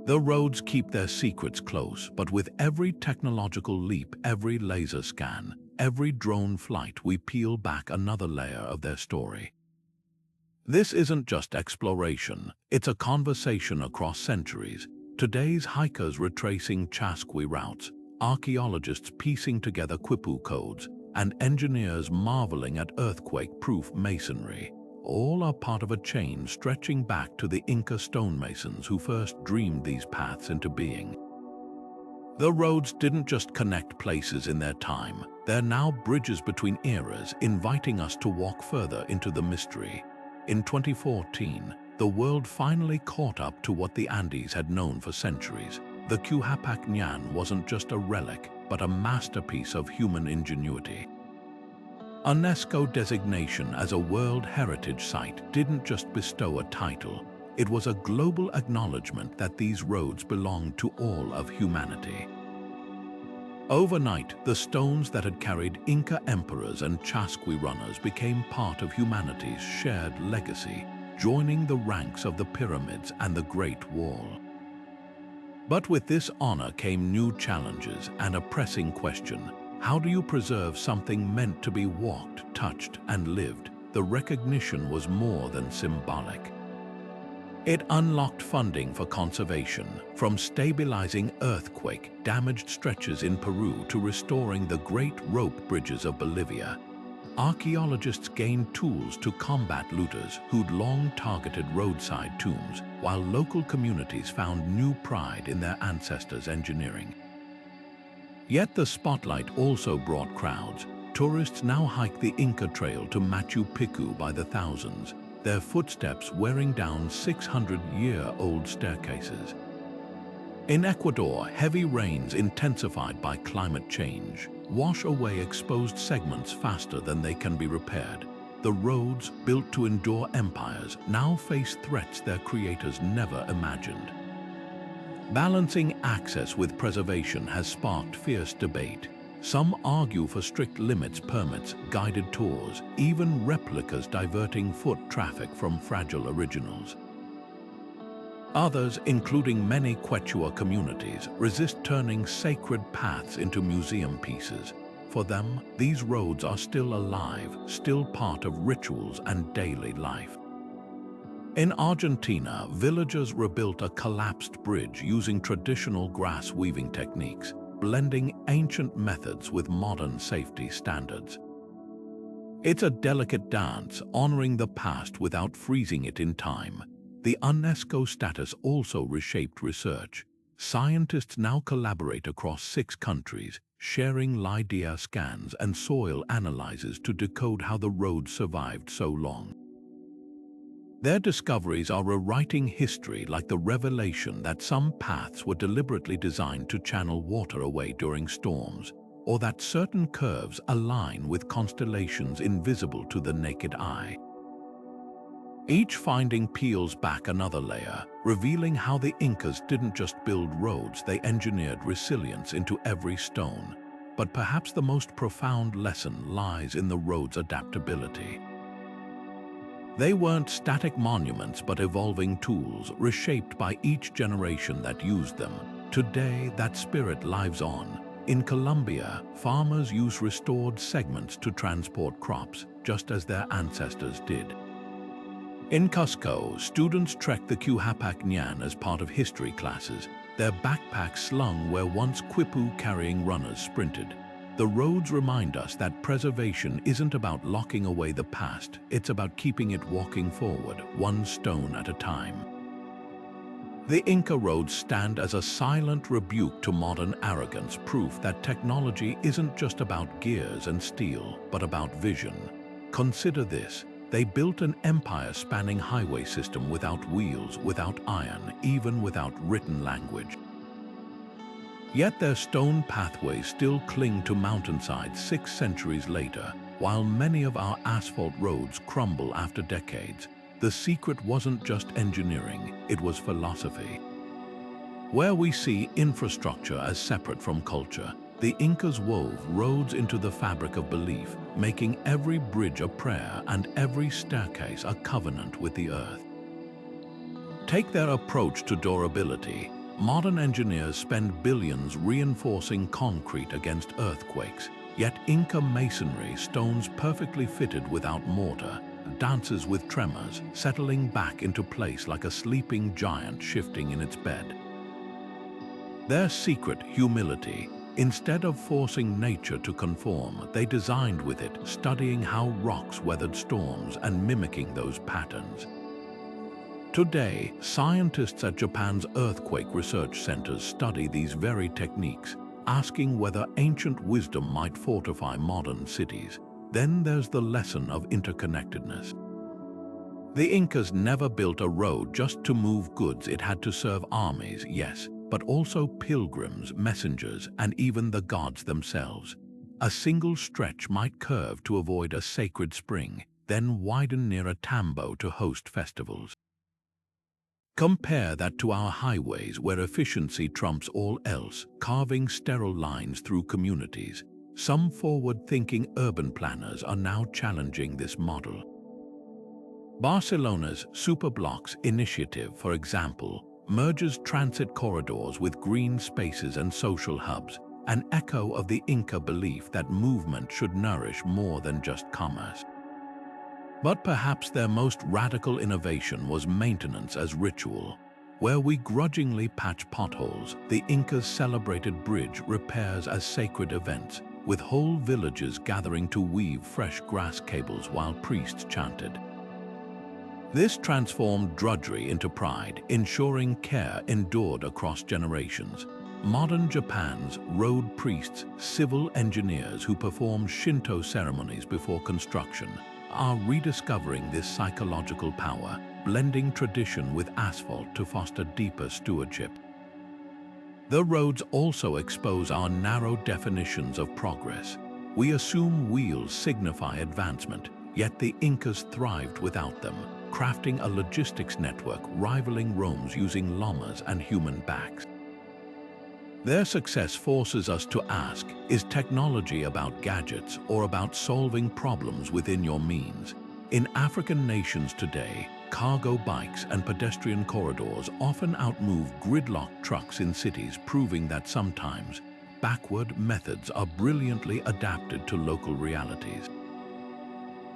The roads keep their secrets close, but with every technological leap, every laser scan, every drone flight, we peel back another layer of their story. This isn't just exploration, it's a conversation across centuries. Today's hikers retracing Chasqui routes, archaeologists piecing together Quipu codes, and engineers marveling at earthquake-proof masonry. all are part of a chain stretching back to the Inca stonemasons who first dreamed these paths into being. The roads didn't just connect places in their time, they're now bridges between eras, inviting us to walk further into the mystery. In 2014, the world finally caught up to what the Andes had known for centuries. The Qhapaq wasn't just a relic, but a masterpiece of human ingenuity. UNESCO designation as a World Heritage Site didn't just bestow a title, it was a global acknowledgement that these roads belonged to all of humanity. Overnight, the stones that had carried Inca emperors and Chasqui runners became part of humanity's shared legacy, joining the ranks of the pyramids and the Great Wall. But with this honor came new challenges and a pressing question. How do you preserve something meant to be walked, touched, and lived? The recognition was more than symbolic. It unlocked funding for conservation, from stabilizing earthquake-damaged stretches in Peru to restoring the great rope bridges of Bolivia. Archaeologists gained tools to combat looters who'd long targeted roadside tombs, while local communities found new pride in their ancestors' engineering. Yet the spotlight also brought crowds. Tourists now hike the Inca Trail to Machu Picchu by the thousands, their footsteps wearing down 600-year-old staircases. In Ecuador, heavy rains intensified by climate change wash away exposed segments faster than they can be repaired. The roads, built to endure empires, now face threats their creators never imagined. Balancing access with preservation has sparked fierce debate. Some argue for strict limits, permits, guided tours, even replicas diverting foot traffic from fragile originals. Others, including many Quechua communities, resist turning sacred paths into museum pieces. For them, these roads are still alive, still part of rituals and daily life. In Argentina, villagers rebuilt a collapsed bridge using traditional grass weaving techniques, blending ancient methods with modern safety standards. It's a delicate dance, honoring the past without freezing it in time. The UNESCO status also reshaped research. Scientists now collaborate across 6 countries, sharing LIDAR scans and soil analyses to decode how the road survived so long. Their discoveries are rewriting history, like the revelation that some paths were deliberately designed to channel water away during storms, or that certain curves align with constellations invisible to the naked eye. Each finding peels back another layer, revealing how the Incas didn't just build roads, they engineered resilience into every stone. But perhaps the most profound lesson lies in the road's adaptability. They weren't static monuments but evolving tools, reshaped by each generation that used them. Today, that spirit lives on. In Colombia, farmers use restored segments to transport crops, just as their ancestors did. In Cusco, students trek the Qhapaq as part of history classes, their backpacks slung where once Quipu carrying runners sprinted. The roads remind us that preservation isn't about locking away the past, it's about keeping it walking forward, one stone at a time. The Inca roads stand as a silent rebuke to modern arrogance, proof that technology isn't just about gears and steel, but about vision. Consider this. They built an empire-spanning highway system without wheels, without iron, even without written language. Yet their stone pathways still cling to mountainsides 6 centuries later, while many of our asphalt roads crumble after decades. The secret wasn't just engineering, it was philosophy. Where we see infrastructure as separate from culture, the Incas wove roads into the fabric of belief, making every bridge a prayer and every staircase a covenant with the earth. Take their approach to durability. Modern engineers spend billions reinforcing concrete against earthquakes, yet Inca masonry, stones perfectly fitted without mortar, dances with tremors, settling back into place like a sleeping giant shifting in its bed. Their secret, humility. Instead of forcing nature to conform, they designed with it, studying how rocks weathered storms and mimicking those patterns. Today, scientists at Japan's earthquake research centers study these very techniques, asking whether ancient wisdom might fortify modern cities. Then there's the lesson of interconnectedness. The Incas never built a road just to move goods. It had to serve armies, yes, but also pilgrims, messengers, and even the gods themselves. A single stretch might curve to avoid a sacred spring, then widen near a tambo to host festivals. Compare that to our highways, where efficiency trumps all else, carving sterile lines through communities. Some forward-thinking urban planners are now challenging this model. Barcelona's Superblocks initiative, for example, merges transit corridors with green spaces and social hubs, an echo of the Inca belief that movement should nourish more than just commerce. But perhaps their most radical innovation was maintenance as ritual. Where we grudgingly patch potholes, the Incas celebrated bridge repairs as sacred events, with whole villages gathering to weave fresh grass cables while priests chanted. This transformed drudgery into pride, ensuring care endured across generations. Modern Japan's road priests, civil engineers who perform Shinto ceremonies before construction, are rediscovering this psychological power, blending tradition with asphalt to foster deeper stewardship. The roads also expose our narrow definitions of progress. We assume wheels signify advancement, yet the Incas thrived without them, crafting a logistics network rivaling Rome's using llamas and human backs. Their success forces us to ask, is technology about gadgets or about solving problems within your means? In African nations today, cargo bikes and pedestrian corridors often outmove gridlocked trucks in cities, proving that sometimes backward methods are brilliantly adapted to local realities.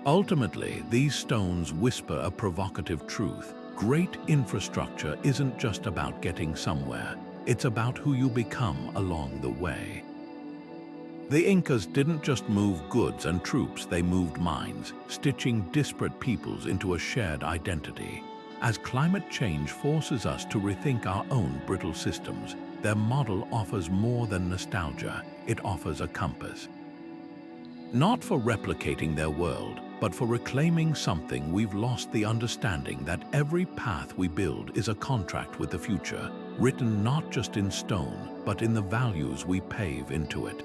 Ultimately, these stones whisper a provocative truth. Great infrastructure isn't just about getting somewhere. It's about who you become along the way. The Incas didn't just move goods and troops, they moved minds, stitching disparate peoples into a shared identity. As climate change forces us to rethink our own brittle systems, their model offers more than nostalgia, it offers a compass. Not for replicating their world, but for reclaiming something we've lost: the understanding that every path we build is a contract with the future, written not just in stone, but in the values we pave into it.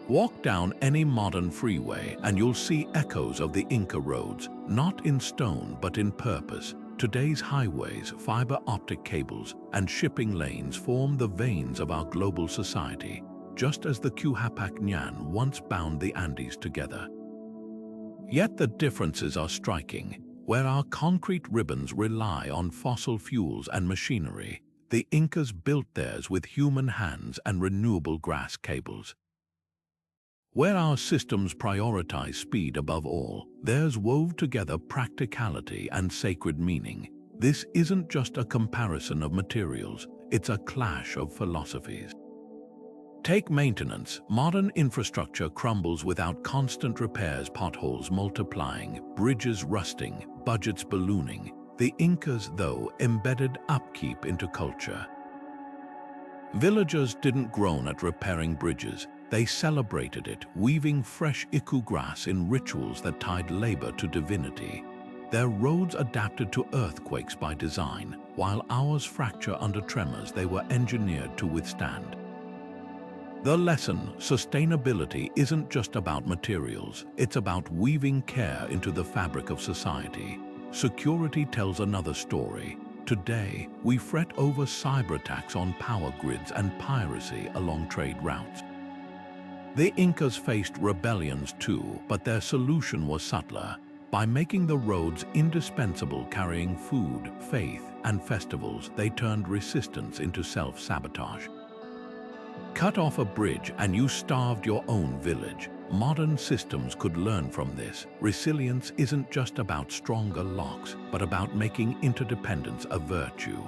Walk down any modern freeway and you'll see echoes of the Inca roads, not in stone but in purpose. Today's highways, fiber optic cables, and shipping lanes form the veins of our global society, just as the Qhapaq once bound the Andes together. Yet the differences are striking. Where our concrete ribbons rely on fossil fuels and machinery, the Incas built theirs with human hands and renewable grass cables. Where our systems prioritize speed above all, theirs wove together practicality and sacred meaning. This isn't just a comparison of materials, it's a clash of philosophies. Take maintenance. Modern infrastructure crumbles without constant repairs, potholes multiplying, bridges rusting, budgets ballooning. The Incas, though, embedded upkeep into culture. Villagers didn't groan at repairing bridges. They celebrated it, weaving fresh iku grass in rituals that tied labor to divinity. Their roads adapted to earthquakes by design, while ours fracture under tremors they were engineered to withstand. The lesson: sustainability isn't just about materials, it's about weaving care into the fabric of society. Security tells another story. Today, we fret over cyber attacks on power grids and piracy along trade routes. The Incas faced rebellions too, but their solution was subtler. By making the roads indispensable, carrying food, faith, and festivals, they turned resistance into self-sabotage. Cut off a bridge and you starved your own village. Modern systems could learn from this. Resilience isn't just about stronger locks, but about making interdependence a virtue.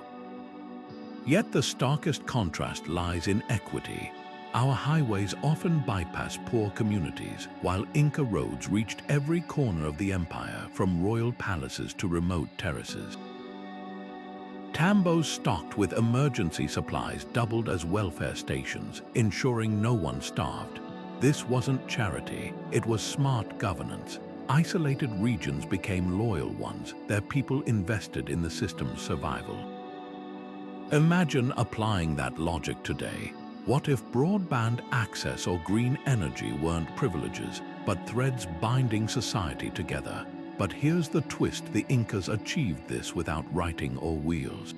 Yet the starkest contrast lies in equity. Our highways often bypass poor communities, while Inca roads reached every corner of the empire, from royal palaces to remote terraces. Tambos stocked with emergency supplies doubled as welfare stations, ensuring no one starved. This wasn't charity, it was smart governance. Isolated regions became loyal ones, their people invested in the system's survival. Imagine applying that logic today. What if broadband access or green energy weren't privileges, but threads binding society together? But here's the twist: the Incas achieved this without writing or wheels.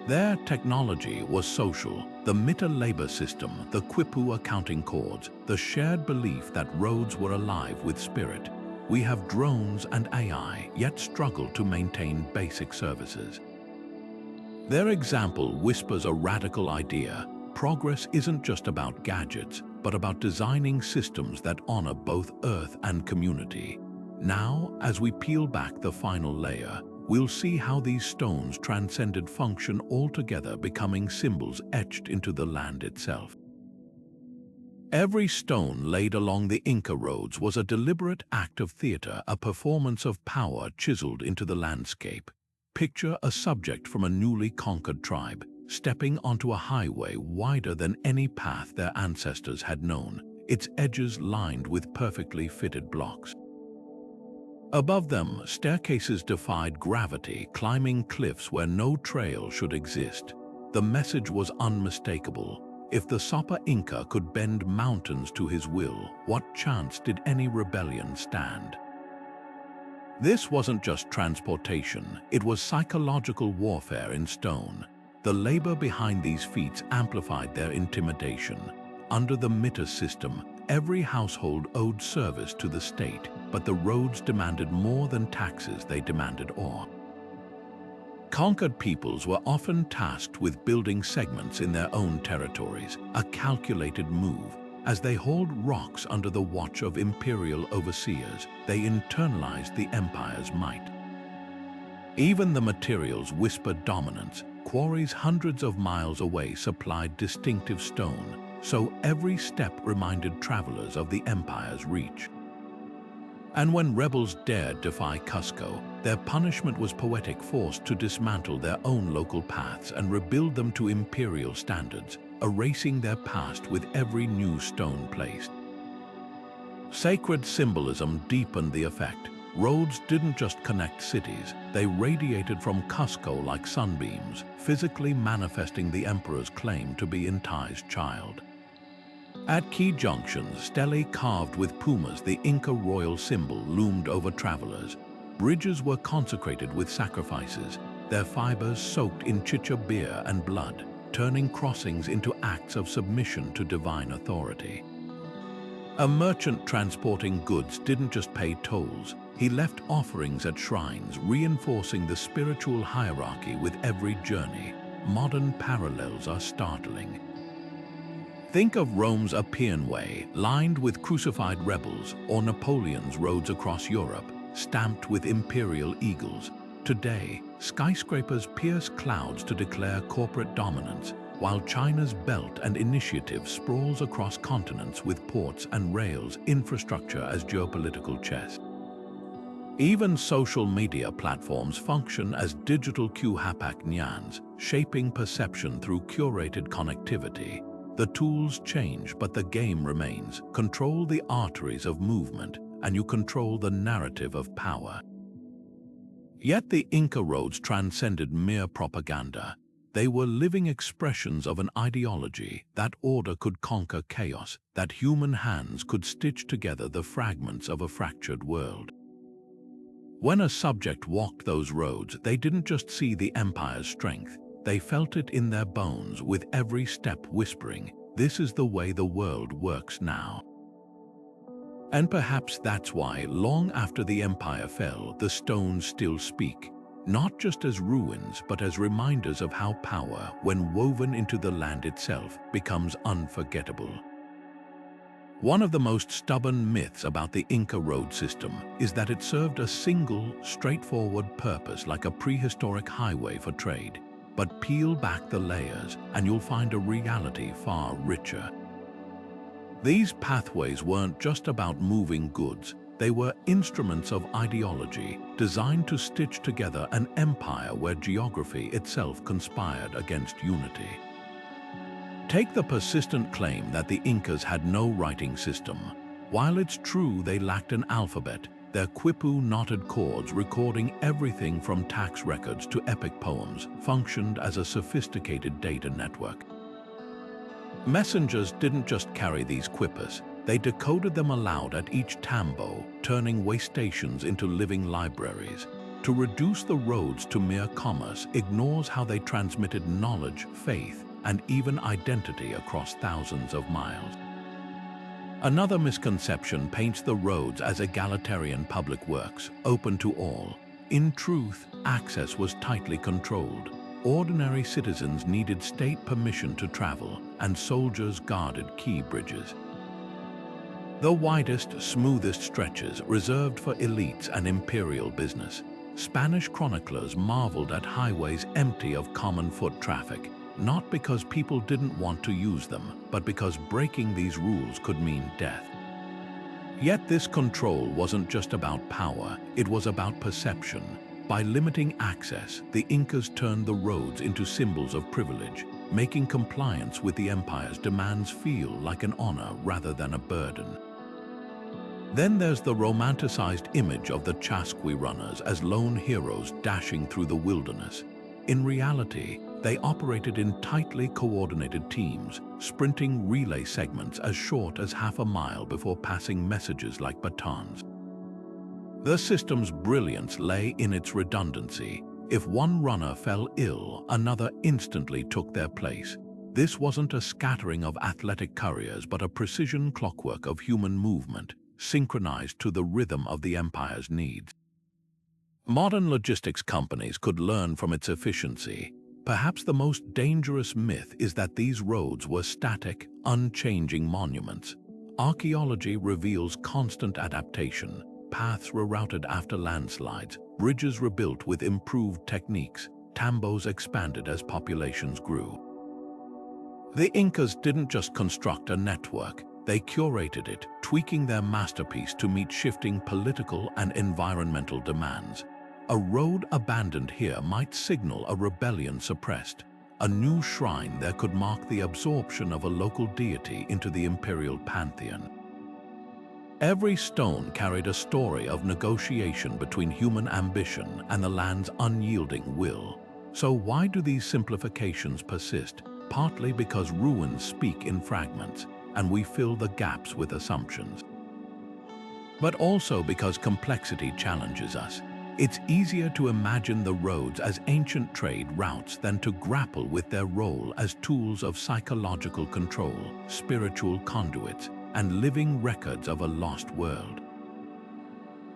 Their technology was social: the Mita labor system, the Quipu accounting codes, the shared belief that roads were alive with spirit. We have drones and AI, yet struggle to maintain basic services. Their example whispers a radical idea: progress isn't just about gadgets, but about designing systems that honor both Earth and community. Now, as we peel back the final layer, we'll see how these stones transcended function altogether, becoming symbols etched into the land itself. Every stone laid along the Inca roads was a deliberate act of theater, a performance of power chiseled into the landscape. Picture a subject from a newly conquered tribe, stepping onto a highway wider than any path their ancestors had known, its edges lined with perfectly fitted blocks. Above them, staircases defied gravity, climbing cliffs where no trail should exist. The message was unmistakable: if the Sapa Inca could bend mountains to his will, what chance did any rebellion stand? This wasn't just transportation, it was psychological warfare in stone. The labor behind these feats amplified their intimidation. Under the Mita system, every household owed service to the state, but the roads demanded more than taxes, they demanded awe. Conquered peoples were often tasked with building segments in their own territories, a calculated move. As they hauled rocks under the watch of imperial overseers, they internalized the empire's might. Even the materials whispered dominance. Quarries hundreds of miles away supplied distinctive stone, so every step reminded travelers of the empire's reach. And when rebels dared defy Cusco, their punishment was poetic: forced to dismantle their own local paths and rebuild them to imperial standards, erasing their past with every new stone placed. Sacred symbolism deepened the effect. Roads didn't just connect cities, they radiated from Cusco like sunbeams, physically manifesting the emperor's claim to be Incai's child. At key junctions, stelae carved with pumas, the Inca royal symbol, loomed over travelers. Bridges were consecrated with sacrifices, their fibers soaked in chicha beer and blood, turning crossings into acts of submission to divine authority. A merchant transporting goods didn't just pay tolls, he left offerings at shrines, reinforcing the spiritual hierarchy with every journey. Modern parallels are startling. Think of Rome's Appian Way, lined with crucified rebels, or Napoleon's roads across Europe, stamped with imperial eagles. Today, skyscrapers pierce clouds to declare corporate dominance, while China's Belt and Initiative sprawls across continents with ports and rails, infrastructure as geopolitical chess. Even social media platforms function as digital Qhapaq nyans, shaping perception through curated connectivity. The tools change, but the game remains. Control the arteries of movement, and you control the narrative of power. Yet the Inca roads transcended mere propaganda. They were living expressions of an ideology: that order could conquer chaos, that human hands could stitch together the fragments of a fractured world. When a subject walked those roads, they didn't just see the empire's strength, they felt it in their bones, with every step whispering, "This is the way the world works now." And perhaps that's why, long after the empire fell, the stones still speak, not just as ruins, but as reminders of how power, when woven into the land itself, becomes unforgettable. One of the most stubborn myths about the Inca road system is that it served a single, straightforward purpose, like a prehistoric highway for trade. but peel back the layers and you'll find a reality far richer. These pathways weren't just about moving goods, they were instruments of ideology designed to stitch together an empire where geography itself conspired against unity. Take the persistent claim that the Incas had no writing system. While it's true they lacked an alphabet, their Quipu knotted cords recording everything from tax records to epic poems functioned as a sophisticated data network. Messengers didn't just carry these quipus, they decoded them aloud at each tambo, turning way stations into living libraries. To reduce the roads to mere commerce ignores how they transmitted knowledge, faith, and even identity across thousands of miles. Another misconception paints the roads as egalitarian public works, open to all. In truth, access was tightly controlled. Ordinary citizens needed state permission to travel, and soldiers guarded key bridges. The widest, smoothest stretches reserved for elites and imperial business. Spanish chroniclers marveled at highways empty of common foot traffic, not because people didn't want to use them, but because breaking these rules could mean death. Yet this control wasn't just about power, it was about perception. By limiting access, the Incas turned the roads into symbols of privilege, making compliance with the empire's demands feel like an honor rather than a burden. Then there's the romanticized image of the Chasqui runners as lone heroes dashing through the wilderness. In reality, they operated in tightly coordinated teams, sprinting relay segments as short as half a mile before passing messages like batons. The system's brilliance lay in its redundancy. If one runner fell ill, another instantly took their place. This wasn't a scattering of athletic couriers, but a precision clockwork of human movement, synchronized to the rhythm of the empire's needs. Modern logistics companies could learn from its efficiency. Perhaps the most dangerous myth is that these roads were static, unchanging monuments. Archaeology reveals constant adaptation. Paths rerouted after landslides, bridges rebuilt with improved techniques, tambos expanded as populations grew. The Incas didn't just construct a network, they curated it, tweaking their masterpiece to meet shifting political and environmental demands. A road abandoned here might signal a rebellion suppressed. A new shrine there could mark the absorption of a local deity into the imperial pantheon. Every stone carried a story of negotiation between human ambition and the land's unyielding will. So why do these simplifications persist? Partly because ruins speak in fragments, and we fill the gaps with assumptions. But also because complexity challenges us. It's easier to imagine the roads as ancient trade routes than to grapple with their role as tools of psychological control, spiritual conduits, and living records of a lost world.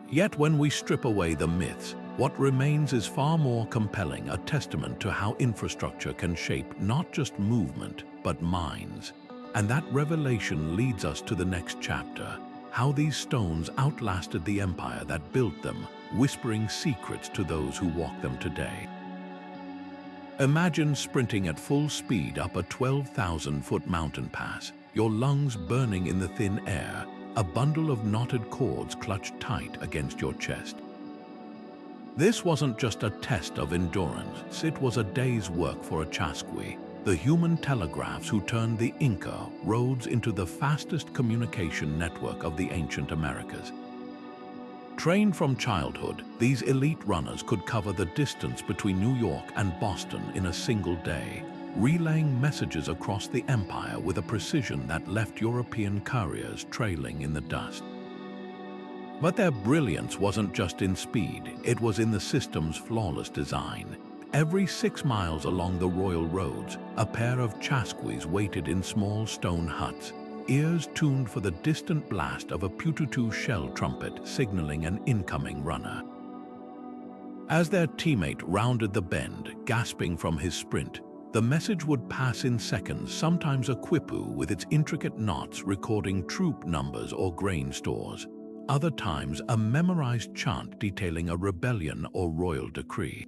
Yet when we strip away the myths, what remains is far more compelling, a testament to how infrastructure can shape not just movement, but minds. And that revelation leads us to the next chapter, how these stones outlasted the empire that built them, whispering secrets to those who walk them today. Imagine sprinting at full speed up a 12,000-foot mountain pass, your lungs burning in the thin air, a bundle of knotted cords clutched tight against your chest. This wasn't just a test of endurance, it was a day's work for a Chasqui, the human telegraphs who turned the Inca roads into the fastest communication network of the ancient Americas. Trained from childhood, these elite runners could cover the distance between New York and Boston in a single day, relaying messages across the empire with a precision that left European couriers trailing in the dust. But their brilliance wasn't just in speed, it was in the system's flawless design. Every 6 miles along the royal roads, a pair of Chasquis waited in small stone huts, ears tuned for the distant blast of a pututu shell trumpet signaling an incoming runner. As their teammate rounded the bend, gasping from his sprint, the message would pass in seconds, sometimes a quipu with its intricate knots recording troop numbers or grain stores, other times a memorized chant detailing a rebellion or royal decree.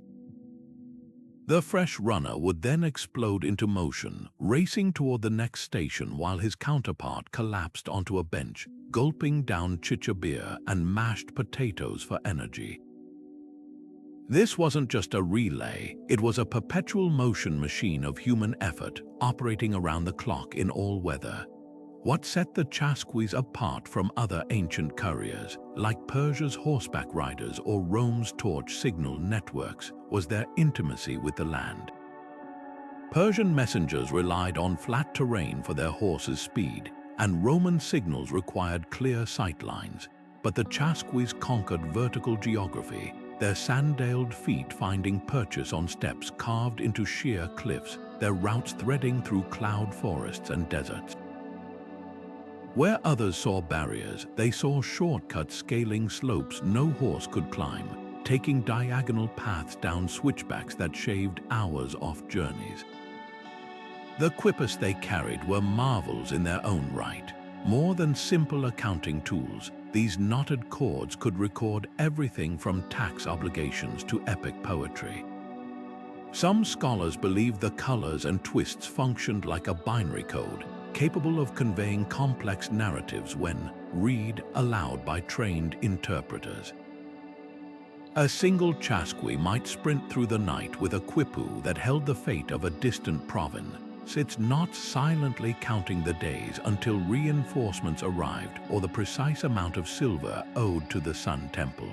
The fresh runner would then explode into motion, racing toward the next station while his counterpart collapsed onto a bench, gulping down chicha beer and mashed potatoes for energy. This wasn't just a relay, it was a perpetual motion machine of human effort, operating around the clock in all weather. What set the Chasquis apart from other ancient couriers, like Persia's horseback riders or Rome's torch signal networks, was their intimacy with the land. Persian messengers relied on flat terrain for their horses' speed, and Roman signals required clear sightlines. But the Chasquis conquered vertical geography, their sandaled feet finding purchase on steps carved into sheer cliffs, their routes threading through cloud forests and deserts. Where others saw barriers, they saw shortcuts scaling slopes no horse could climb, taking diagonal paths down switchbacks that shaved hours off journeys. The quipus they carried were marvels in their own right. More than simple accounting tools, these knotted cords could record everything from tax obligations to epic poetry. Some scholars believe the colors and twists functioned like a binary code, capable of conveying complex narratives when read aloud by trained interpreters. A single Chasqui might sprint through the night with a quipu that held the fate of a distant province, its knots silently counting the days until reinforcements arrived or the precise amount of silver owed to the Sun Temple.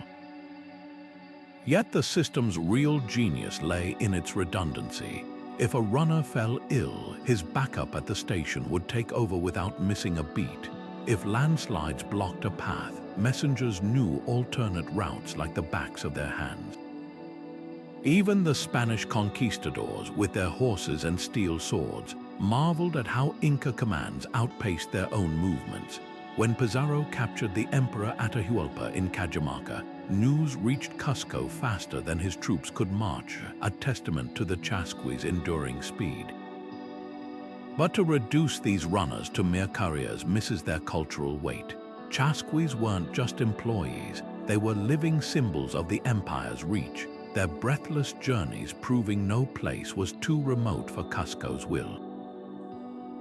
Yet the system's real genius lay in its redundancy. If a runner fell ill, his backup at the station would take over without missing a beat. If landslides blocked a path, messengers knew alternate routes like the backs of their hands. Even the Spanish conquistadors, with their horses and steel swords, marveled at how Inca commands outpaced their own movements. When Pizarro captured the Emperor Atahualpa in Cajamarca, news reached Cusco faster than his troops could march, a testament to the Chasquis' enduring speed. But to reduce these runners to mere couriers misses their cultural weight. Chasquis weren't just employees, they were living symbols of the empire's reach, their breathless journeys proving no place was too remote for Cusco's will.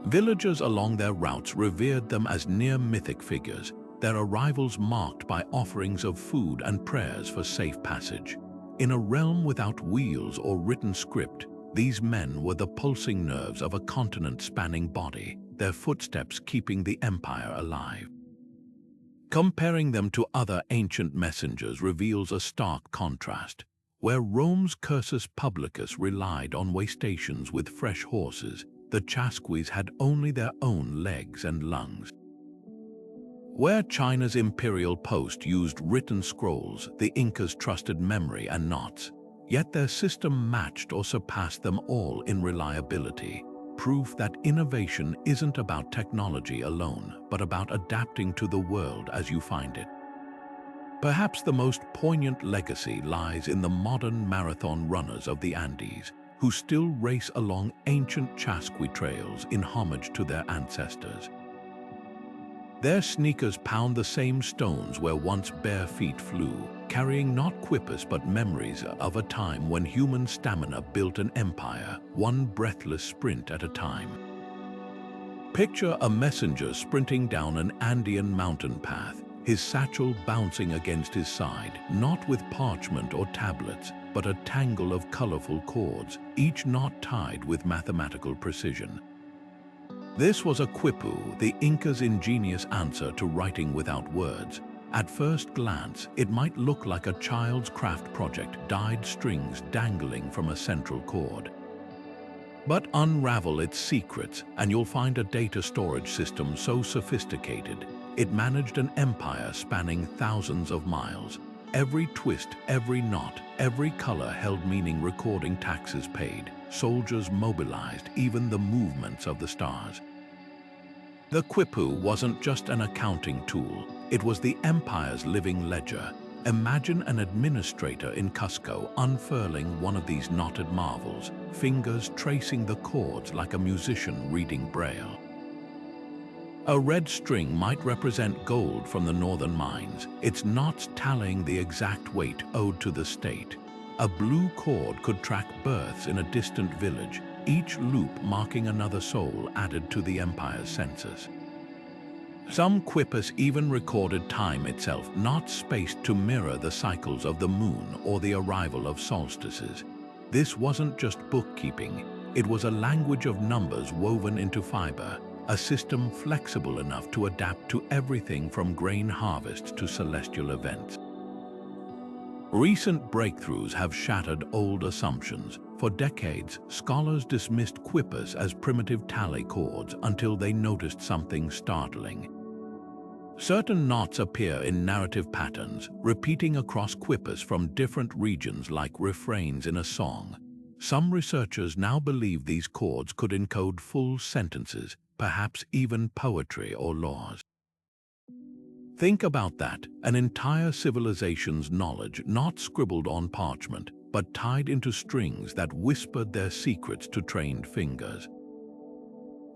Villagers along their routes revered them as near-mythic figures, their arrivals marked by offerings of food and prayers for safe passage. In a realm without wheels or written script, these men were the pulsing nerves of a continent-spanning body, their footsteps keeping the empire alive. Comparing them to other ancient messengers reveals a stark contrast. Where Rome's cursus publicus relied on way stations with fresh horses, the Chasquis had only their own legs and lungs. Where China's imperial post used written scrolls, the Incas trusted memory and knots, yet their system matched or surpassed them all in reliability, proof that innovation isn't about technology alone, but about adapting to the world as you find it. Perhaps the most poignant legacy lies in the modern marathon runners of the Andes, who still race along ancient Chasqui trails in homage to their ancestors. Their sneakers pound the same stones where once bare feet flew, carrying not quipus but memories of a time when human stamina built an empire, one breathless sprint at a time. Picture a messenger sprinting down an Andean mountain path, his satchel bouncing against his side, not with parchment or tablets, but a tangle of colorful cords, each knot tied with mathematical precision. This was a quipu, the Incas' ingenious answer to writing without words. At first glance, it might look like a child's craft project, dyed strings dangling from a central cord. But unravel its secrets, and you'll find a data storage system so sophisticated, it managed an empire spanning thousands of miles. Every twist, every knot, every color held meaning, recording taxes paid, soldiers mobilized, even the movements of the stars. The quipu wasn't just an accounting tool, it was the empire's living ledger. Imagine an administrator in Cusco unfurling one of these knotted marvels, fingers tracing the chords like a musician reading Braille. A red string might represent gold from the northern mines, its knots tallying the exact weight owed to the state. A blue cord could track births in a distant village, each loop marking another soul added to the empire's census. Some quipus even recorded time itself, not spaced to mirror the cycles of the moon or the arrival of solstices. This wasn't just bookkeeping, it was a language of numbers woven into fiber, a system flexible enough to adapt to everything from grain harvests to celestial events. Recent breakthroughs have shattered old assumptions. For decades, scholars dismissed quipus as primitive tally chords until they noticed something startling. Certain knots appear in narrative patterns, repeating across quipus from different regions like refrains in a song. Some researchers now believe these chords could encode full sentences, perhaps even poetry or laws. Think about that, an entire civilization's knowledge not scribbled on parchment, but tied into strings that whispered their secrets to trained fingers.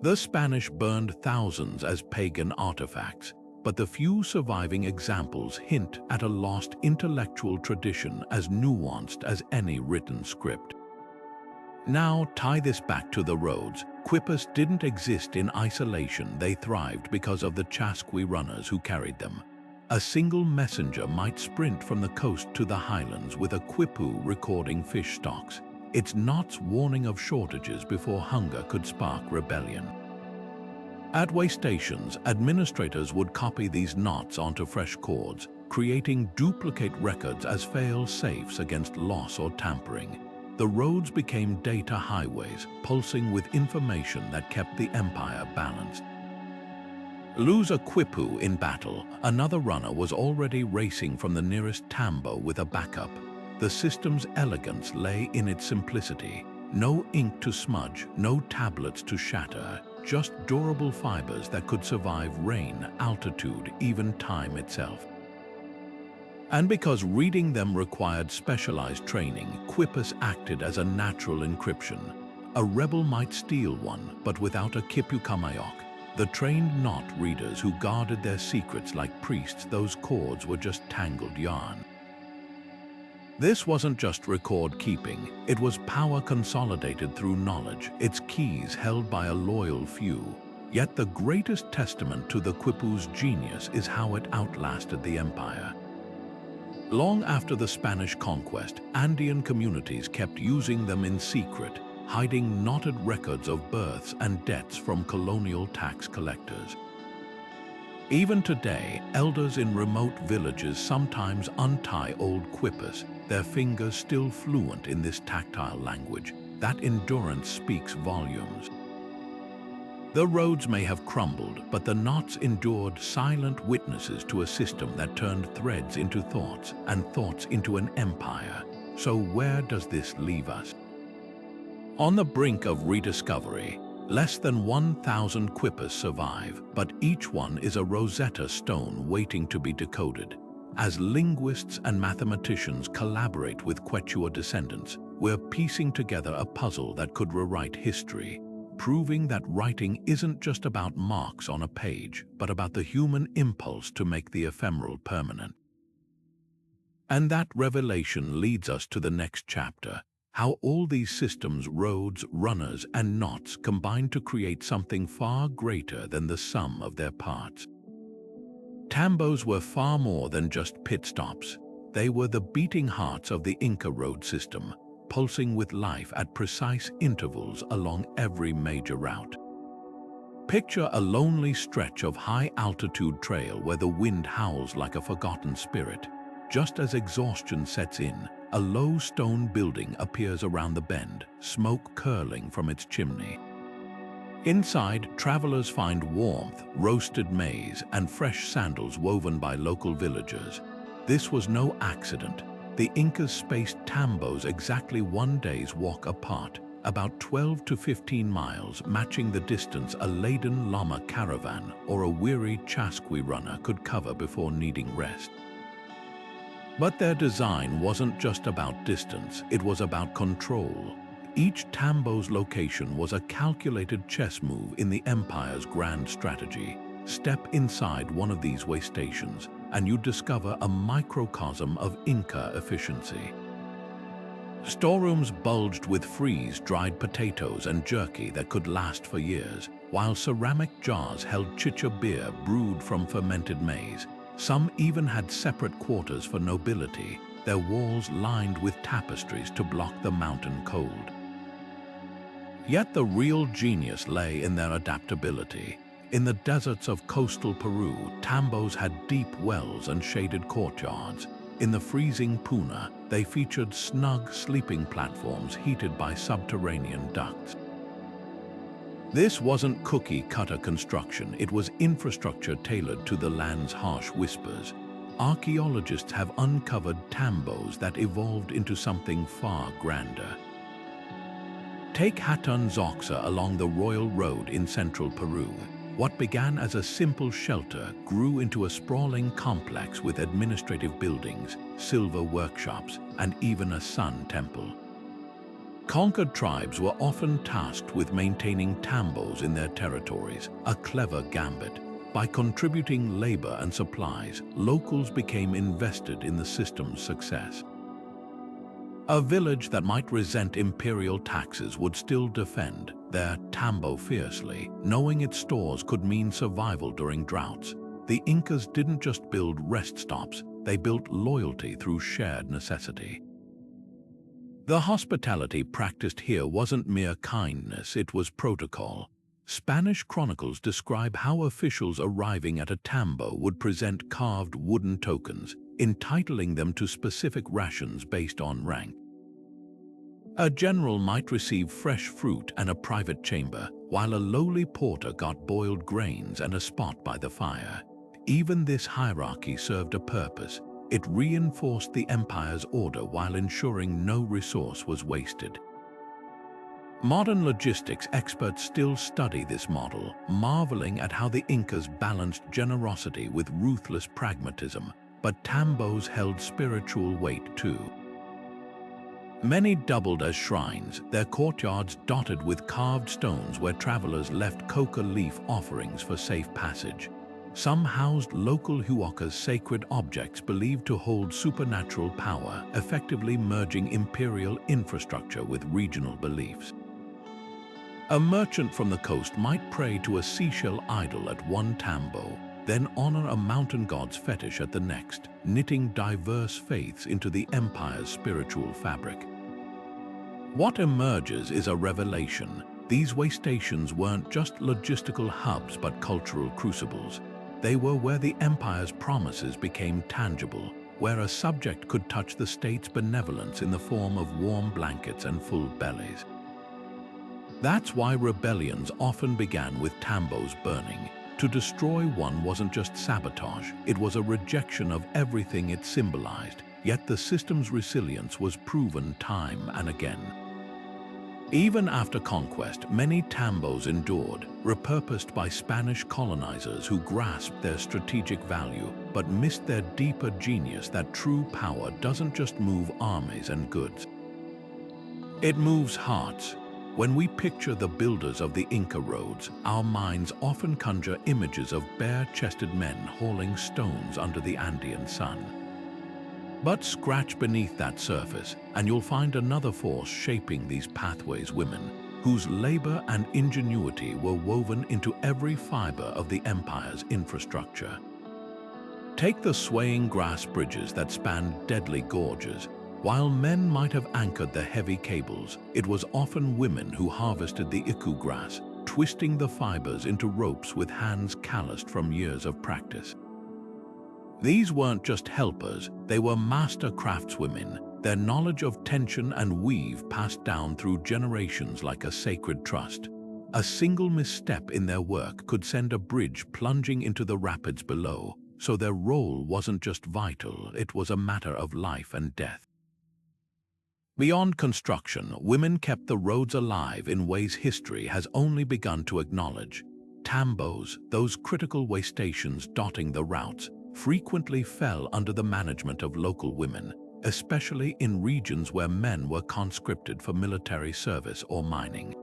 The Spanish burned thousands as pagan artifacts, but the few surviving examples hint at a lost intellectual tradition as nuanced as any written script. Now tie this back to the roads. Quipus didn't exist in isolation, they thrived because of the Chasqui runners who carried them. A single messenger might sprint from the coast to the highlands with a quipu recording fish stocks, its knots warning of shortages before hunger could spark rebellion. At way stations, administrators would copy these knots onto fresh cords, creating duplicate records as fail-safes against loss or tampering. The roads became data highways, pulsing with information that kept the empire balanced. Lose a quipu in battle, another runner was already racing from the nearest tambo with a backup. The system's elegance lay in its simplicity. No ink to smudge, no tablets to shatter, just durable fibers that could survive rain, altitude, even time itself. And because reading them required specialized training, quipus acted as a natural encryption. A rebel might steal one, but without a Qhapaq, the trained knot readers who guarded their secrets like priests, those cords were just tangled yarn. This wasn't just record-keeping, it was power consolidated through knowledge, its keys held by a loyal few. Yet the greatest testament to the quipu's genius is how it outlasted the empire. Long after the Spanish conquest, Andean communities kept using them in secret, hiding knotted records of births and deaths from colonial tax collectors. Even today, elders in remote villages sometimes untie old quipus, their fingers still fluent in this tactile language. That endurance speaks volumes. The roads may have crumbled, but the knots endured, silent witnesses to a system that turned threads into thoughts and thoughts into an empire. So where does this leave us? On the brink of rediscovery, less than 1,000 quipus survive, but each one is a Rosetta Stone waiting to be decoded. As linguists and mathematicians collaborate with Quechua descendants, we're piecing together a puzzle that could rewrite history, proving that writing isn't just about marks on a page, but about the human impulse to make the ephemeral permanent. And that revelation leads us to the next chapter, how all these systems, roads, runners, and knots combine to create something far greater than the sum of their parts. Tambos were far more than just pit stops. They were the beating hearts of the Inca road system, pulsing with life at precise intervals along every major route. Picture a lonely stretch of high-altitude trail where the wind howls like a forgotten spirit. Just as exhaustion sets in, a low stone building appears around the bend, smoke curling from its chimney. Inside, travelers find warmth, roasted maize, and fresh sandals woven by local villagers. This was no accident. The Incas spaced tambos exactly one day's walk apart, about 12 to 15 miles, matching the distance a laden llama caravan or a weary Chasqui runner could cover before needing rest. But their design wasn't just about distance, it was about control. Each tambo's location was a calculated chess move in the empire's grand strategy. Step inside one of these way stations, and you discover a microcosm of Inca efficiency. Storerooms bulged with freeze-dried potatoes and jerky that could last for years, while ceramic jars held chicha beer brewed from fermented maize. Some even had separate quarters for nobility, their walls lined with tapestries to block the mountain cold. Yet the real genius lay in their adaptability. In the deserts of coastal Peru, Tambos had deep wells and shaded courtyards. In the freezing Puna, they featured snug sleeping platforms heated by subterranean ducts. This wasn't cookie-cutter construction, it was infrastructure tailored to the land's harsh whispers. Archaeologists have uncovered tambos that evolved into something far grander. Take Hatun Zoxa along the Royal Road in central Peru. What began as a simple shelter grew into a sprawling complex with administrative buildings, silver workshops, and even a sun temple. Conquered tribes were often tasked with maintaining tambos in their territories, a clever gambit. By contributing labor and supplies, locals became invested in the system's success. A village that might resent imperial taxes would still defend their tambo fiercely, knowing its stores could mean survival during droughts. The Incas didn't just build rest stops, they built loyalty through shared necessity. The hospitality practiced here wasn't mere kindness, it was protocol. Spanish chronicles describe how officials arriving at a tambo would present carved wooden tokens, entitling them to specific rations based on rank. A general might receive fresh fruit and a private chamber, while a lowly porter got boiled grains and a spot by the fire. Even this hierarchy served a purpose. It reinforced the empire's order while ensuring no resource was wasted. Modern logistics experts still study this model, marveling at how the Incas balanced generosity with ruthless pragmatism, but tambos held spiritual weight too. Many doubled as shrines, their courtyards dotted with carved stones where travelers left coca leaf offerings for safe passage. Some housed local Qhapaq's sacred objects believed to hold supernatural power, effectively merging imperial infrastructure with regional beliefs. A merchant from the coast might pray to a seashell idol at one tambo, then honor a mountain god's fetish at the next, knitting diverse faiths into the empire's spiritual fabric. What emerges is a revelation. These way stations weren't just logistical hubs but cultural crucibles. They were where the empire's promises became tangible, where a subject could touch the state's benevolence in the form of warm blankets and full bellies. That's why rebellions often began with tambos burning. To destroy one wasn't just sabotage, it was a rejection of everything it symbolized, yet the system's resilience was proven time and again. Even after conquest, many tambos endured, repurposed by Spanish colonizers who grasped their strategic value but missed their deeper genius that true power doesn't just move armies and goods. It moves hearts. When we picture the builders of the Inca roads, our minds often conjure images of bare-chested men hauling stones under the Andean sun. But scratch beneath that surface, and you'll find another force shaping these pathways: women, whose labor and ingenuity were woven into every fiber of the empire's infrastructure. Take the swaying grass bridges that spanned deadly gorges. While men might have anchored the heavy cables, it was often women who harvested the iku grass, twisting the fibers into ropes with hands calloused from years of practice. These weren't just helpers, they were master craftswomen, their knowledge of tension and weave passed down through generations like a sacred trust. A single misstep in their work could send a bridge plunging into the rapids below, so their role wasn't just vital, it was a matter of life and death. Beyond construction, women kept the roads alive in ways history has only begun to acknowledge. Tambos, those critical way stations dotting the routes, frequently fell under the management of local women, especially in regions where men were conscripted for military service or mining.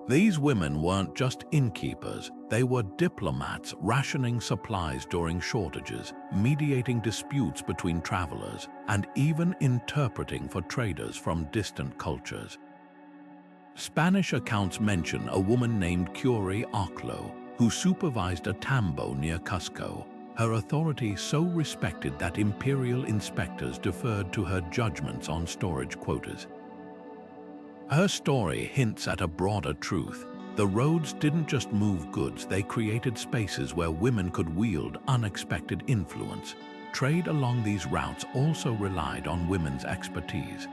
These women weren't just innkeepers, they were diplomats rationing supplies during shortages, mediating disputes between travelers, and even interpreting for traders from distant cultures. Spanish accounts mention a woman named Qhapaq, who supervised a tambo near Cusco, her authority so respected that imperial inspectors deferred to her judgments on storage quotas. Her story hints at a broader truth. The roads didn't just move goods, they created spaces where women could wield unexpected influence. Trade along these routes also relied on women's expertise.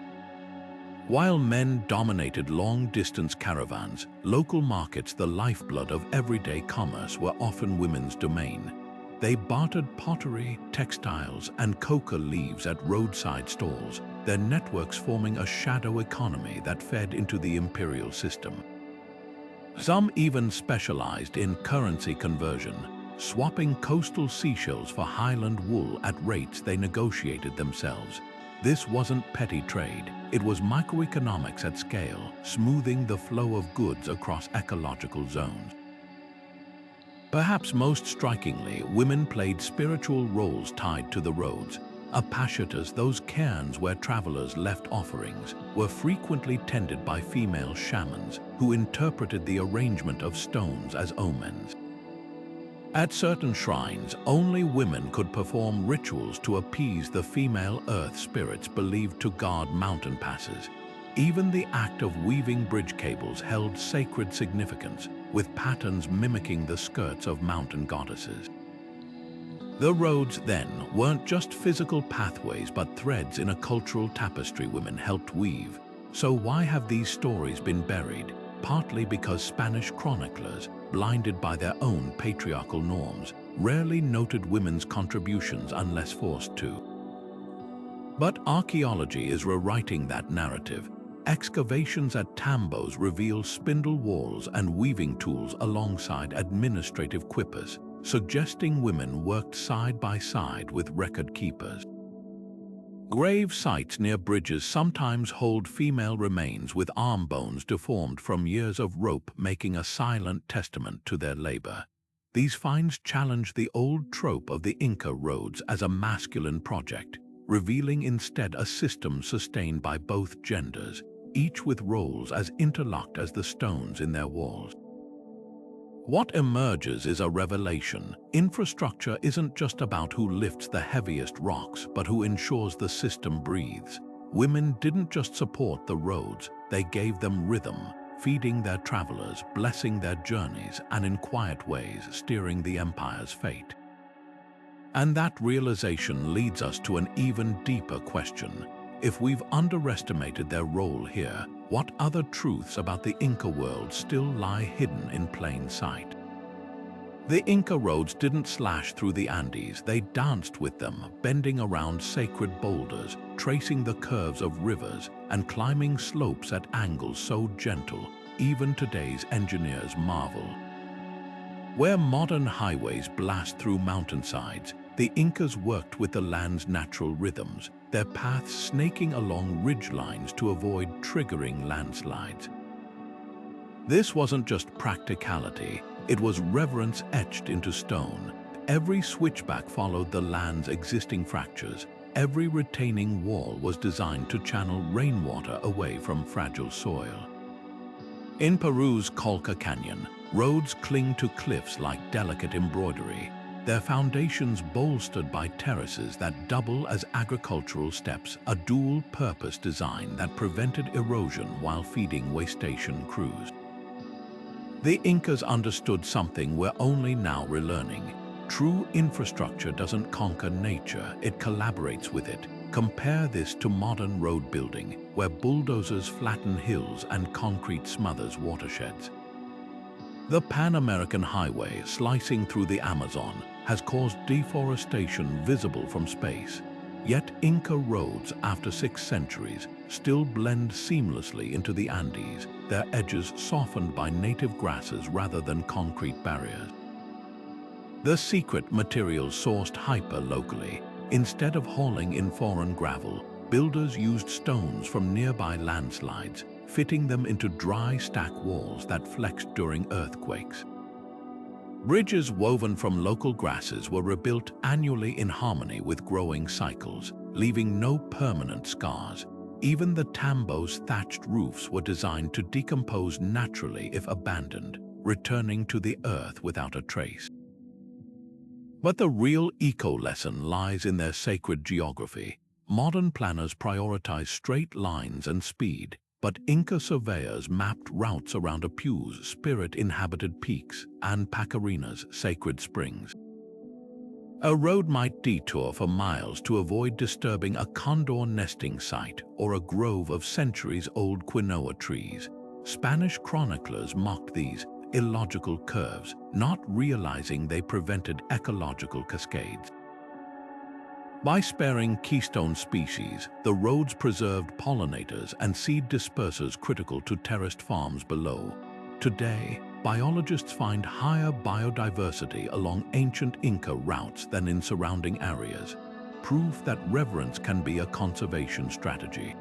While men dominated long-distance caravans, local markets, the lifeblood of everyday commerce, were often women's domain. They bartered pottery, textiles, and coca leaves at roadside stalls, their networks forming a shadow economy that fed into the imperial system. Some even specialized in currency conversion, swapping coastal seashells for highland wool at rates they negotiated themselves. This wasn't petty trade, it was microeconomics at scale, smoothing the flow of goods across ecological zones. Perhaps most strikingly, women played spiritual roles tied to the roads. Apashitas, those cairns where travelers left offerings, were frequently tended by female shamans who interpreted the arrangement of stones as omens. At certain shrines, only women could perform rituals to appease the female earth spirits believed to guard mountain passes. Even the act of weaving bridge cables held sacred significance, with patterns mimicking the skirts of mountain goddesses. The roads then weren't just physical pathways but threads in a cultural tapestry women helped weave. So why have these stories been buried? Partly because Spanish chroniclers, blinded by their own patriarchal norms, rarely noted women's contributions unless forced to. But archaeology is rewriting that narrative. Excavations at Tambos reveal spindle whorls and weaving tools alongside administrative quipus, suggesting women worked side by side with record keepers. Grave sites near bridges sometimes hold female remains with arm bones deformed from years of rope, making a silent testament to their labor. These finds challenge the old trope of the Inca roads as a masculine project, revealing instead a system sustained by both genders, each with roles as interlocked as the stones in their walls. What emerges is a revelation. Infrastructure isn't just about who lifts the heaviest rocks, but who ensures the system breathes. Women didn't just support the roads, they gave them rhythm, feeding their travelers, blessing their journeys, and in quiet ways steering the empire's fate. And that realization leads us to an even deeper question. If we've underestimated their role here, what other truths about the Inca world still lie hidden in plain sight? The Inca roads didn't slash through the Andes, they danced with them, bending around sacred boulders, tracing the curves of rivers, and climbing slopes at angles so gentle, even today's engineers marvel. Where modern highways blast through mountainsides, the Incas worked with the land's natural rhythms, their paths snaking along ridgelines to avoid triggering landslides. This wasn't just practicality, it was reverence etched into stone. Every switchback followed the land's existing fractures. Every retaining wall was designed to channel rainwater away from fragile soil. In Peru's Colca Canyon, roads cling to cliffs like delicate embroidery, their foundations bolstered by terraces that double as agricultural steps, a dual-purpose design that prevented erosion while feeding waystation crews. The Incas understood something we're only now relearning. True infrastructure doesn't conquer nature, it collaborates with it. Compare this to modern road building, where bulldozers flatten hills and concrete smothers watersheds. The Pan-American Highway, slicing through the Amazon, has caused deforestation visible from space. Yet Inca roads, after 6 centuries, still blend seamlessly into the Andes, their edges softened by native grasses rather than concrete barriers. The secret materials sourced hyper-locally. Instead of hauling in foreign gravel, builders used stones from nearby landslides, fitting them into dry stack walls that flexed during earthquakes. Bridges woven from local grasses were rebuilt annually in harmony with growing cycles, leaving no permanent scars. Even the Tambos' thatched roofs were designed to decompose naturally if abandoned, returning to the earth without a trace. But the real eco-lesson lies in their sacred geography. Modern planners prioritize straight lines and speed, but Inca surveyors mapped routes around Apu's spirit-inhabited peaks and Pacarina's sacred springs. A road might detour for miles to avoid disturbing a condor nesting site or a grove of centuries-old quinoa trees. Spanish chroniclers mocked these illogical curves, not realizing they prevented ecological cascades. By sparing keystone species, the roads preserved pollinators and seed dispersers critical to terraced farms below. Today, biologists find higher biodiversity along ancient Inca routes than in surrounding areas, proof that reverence can be a conservation strategy.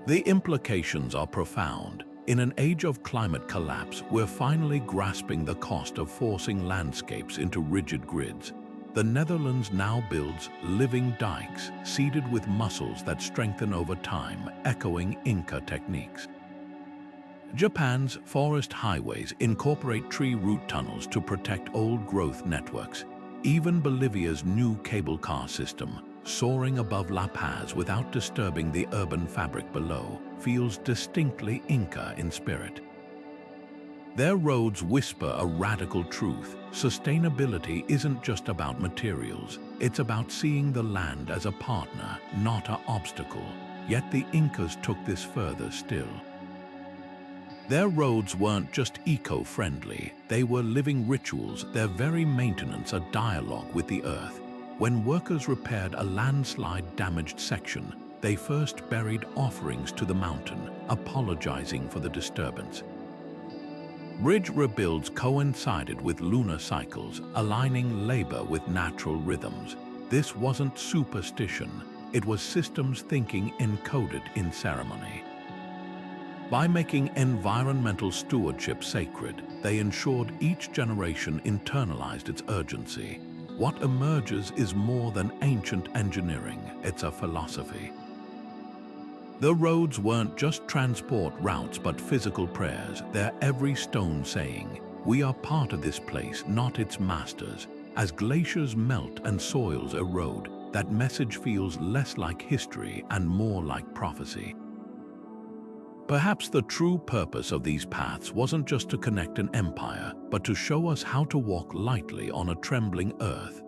The implications are profound. In an age of climate collapse, we're finally grasping the cost of forcing landscapes into rigid grids. The Netherlands now builds living dikes seeded with muscles that strengthen over time, echoing Inca techniques. Japan's forest highways incorporate tree root tunnels to protect old-growth networks. Even Bolivia's new cable car system, soaring above La Paz without disturbing the urban fabric below, feels distinctly Inca in spirit. Their roads whisper a radical truth. Sustainability isn't just about materials, it's about seeing the land as a partner, not an obstacle. Yet the Incas took this further still. Their roads weren't just eco-friendly, they were living rituals, their very maintenance a dialogue with the earth. When workers repaired a landslide-damaged section, they first buried offerings to the mountain, apologizing for the disturbance. Bridge rebuilds coincided with lunar cycles, aligning labor with natural rhythms. This wasn't superstition, it was systems thinking encoded in ceremony. By making environmental stewardship sacred, they ensured each generation internalized its urgency. What emerges is more than ancient engineering, it's a philosophy. The roads weren't just transport routes but physical prayers, their every stone saying, "We are part of this place, not its masters." As glaciers melt and soils erode, that message feels less like history and more like prophecy. Perhaps the true purpose of these paths wasn't just to connect an empire, but to show us how to walk lightly on a trembling earth.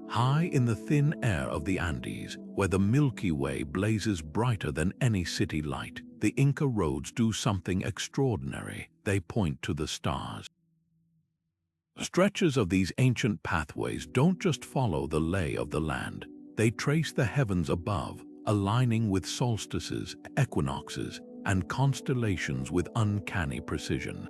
High in the thin air of the Andes, where the Milky Way blazes brighter than any city light, the Inca roads do something extraordinary. They point to the stars. Stretches of these ancient pathways don't just follow the lay of the land. They trace the heavens above, aligning with solstices, equinoxes, and constellations with uncanny precision.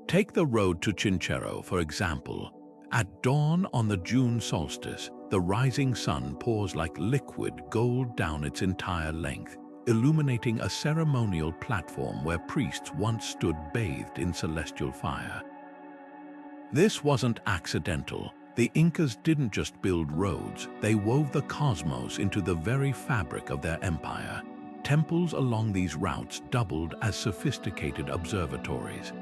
Take the road to Chinchero, for example. At dawn on the June solstice, the rising sun pours like liquid gold down its entire length, illuminating a ceremonial platform where priests once stood bathed in celestial fire. This wasn't accidental. The Incas didn't just build roads, they wove the cosmos into the very fabric of their empire. Temples along these routes doubled as sophisticated observatories.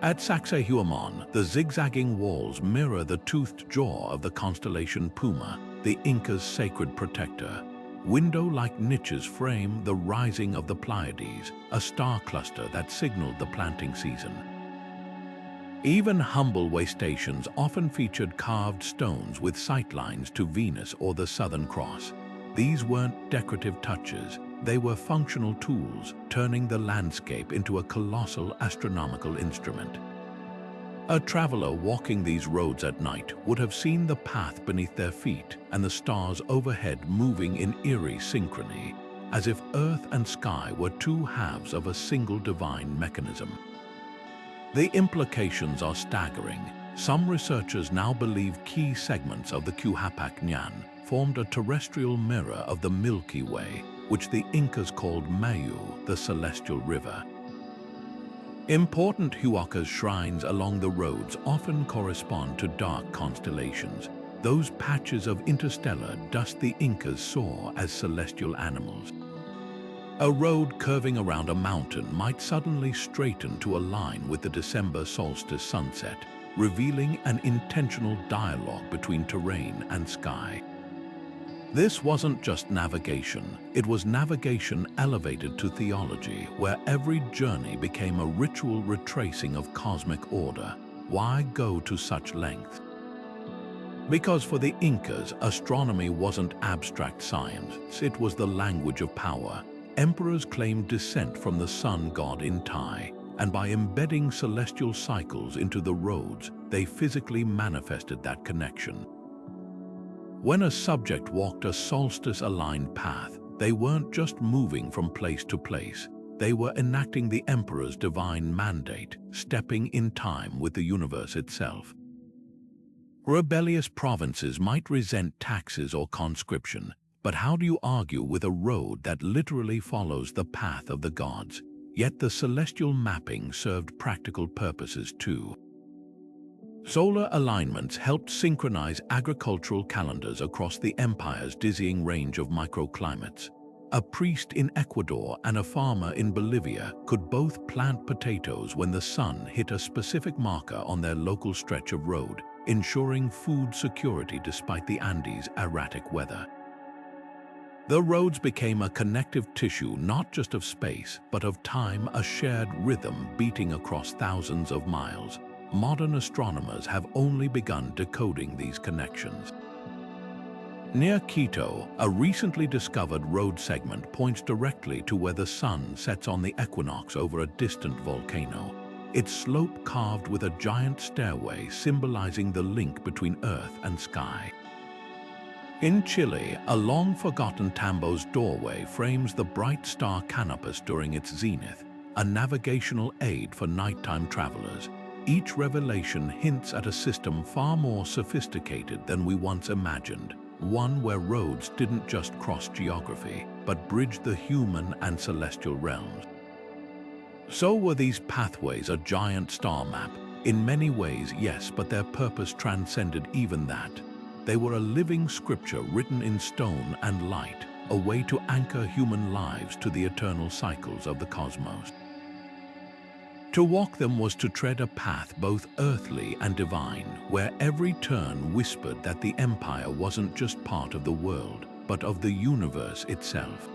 At Sacsayhuaman, the zigzagging walls mirror the toothed jaw of the constellation Puma, the Incas' sacred protector. Window-like niches frame the rising of the Pleiades, a star cluster that signaled the planting season. Even humble way stations often featured carved stones with sightlines to Venus or the Southern Cross. These weren't decorative touches, they were functional tools, turning the landscape into a colossal astronomical instrument. A traveler walking these roads at night would have seen the path beneath their feet and the stars overhead moving in eerie synchrony, as if earth and sky were two halves of a single divine mechanism. The implications are staggering. Some researchers now believe key segments of the Qhapaq formed a terrestrial mirror of the Milky Way, which the Incas called Mayu, the celestial river. Important Huacas shrines along the roads often correspond to dark constellations, those patches of interstellar dust the Incas saw as celestial animals. A road curving around a mountain might suddenly straighten to align with the December solstice sunset, revealing an intentional dialogue between terrain and sky. This wasn't just navigation, it was navigation elevated to theology, where every journey became a ritual retracing of cosmic order. Why go to such lengths? Because for the Incas, astronomy wasn't abstract science, it was the language of power. Emperors claimed descent from the sun god Inti, and by embedding celestial cycles into the roads, they physically manifested that connection. When a subject walked a solstice-aligned path, they weren't just moving from place to place, they were enacting the emperor's divine mandate, stepping in time with the universe itself. Rebellious provinces might resent taxes or conscription, but how do you argue with a road that literally follows the path of the gods? Yet the celestial mapping served practical purposes too. Solar alignments helped synchronize agricultural calendars across the empire's dizzying range of microclimates. A priest in Ecuador and a farmer in Bolivia could both plant potatoes when the sun hit a specific marker on their local stretch of road, ensuring food security despite the Andes' erratic weather. The roads became a connective tissue not just of space, but of time, a shared rhythm beating across thousands of miles. Modern astronomers have only begun decoding these connections. Near Quito, a recently discovered road segment points directly to where the sun sets on the equinox over a distant volcano, its slope carved with a giant stairway symbolizing the link between earth and sky. In Chile, a long-forgotten Tambos doorway frames the bright star Canopus during its zenith, a navigational aid for nighttime travelers. Each revelation hints at a system far more sophisticated than we once imagined, one where roads didn't just cross geography, but bridged the human and celestial realms. So were these pathways a giant star map? In many ways, yes, but their purpose transcended even that. They were a living scripture written in stone and light, a way to anchor human lives to the eternal cycles of the cosmos. To walk them was to tread a path both earthly and divine, where every turn whispered that the empire wasn't just part of the world, but of the universe itself.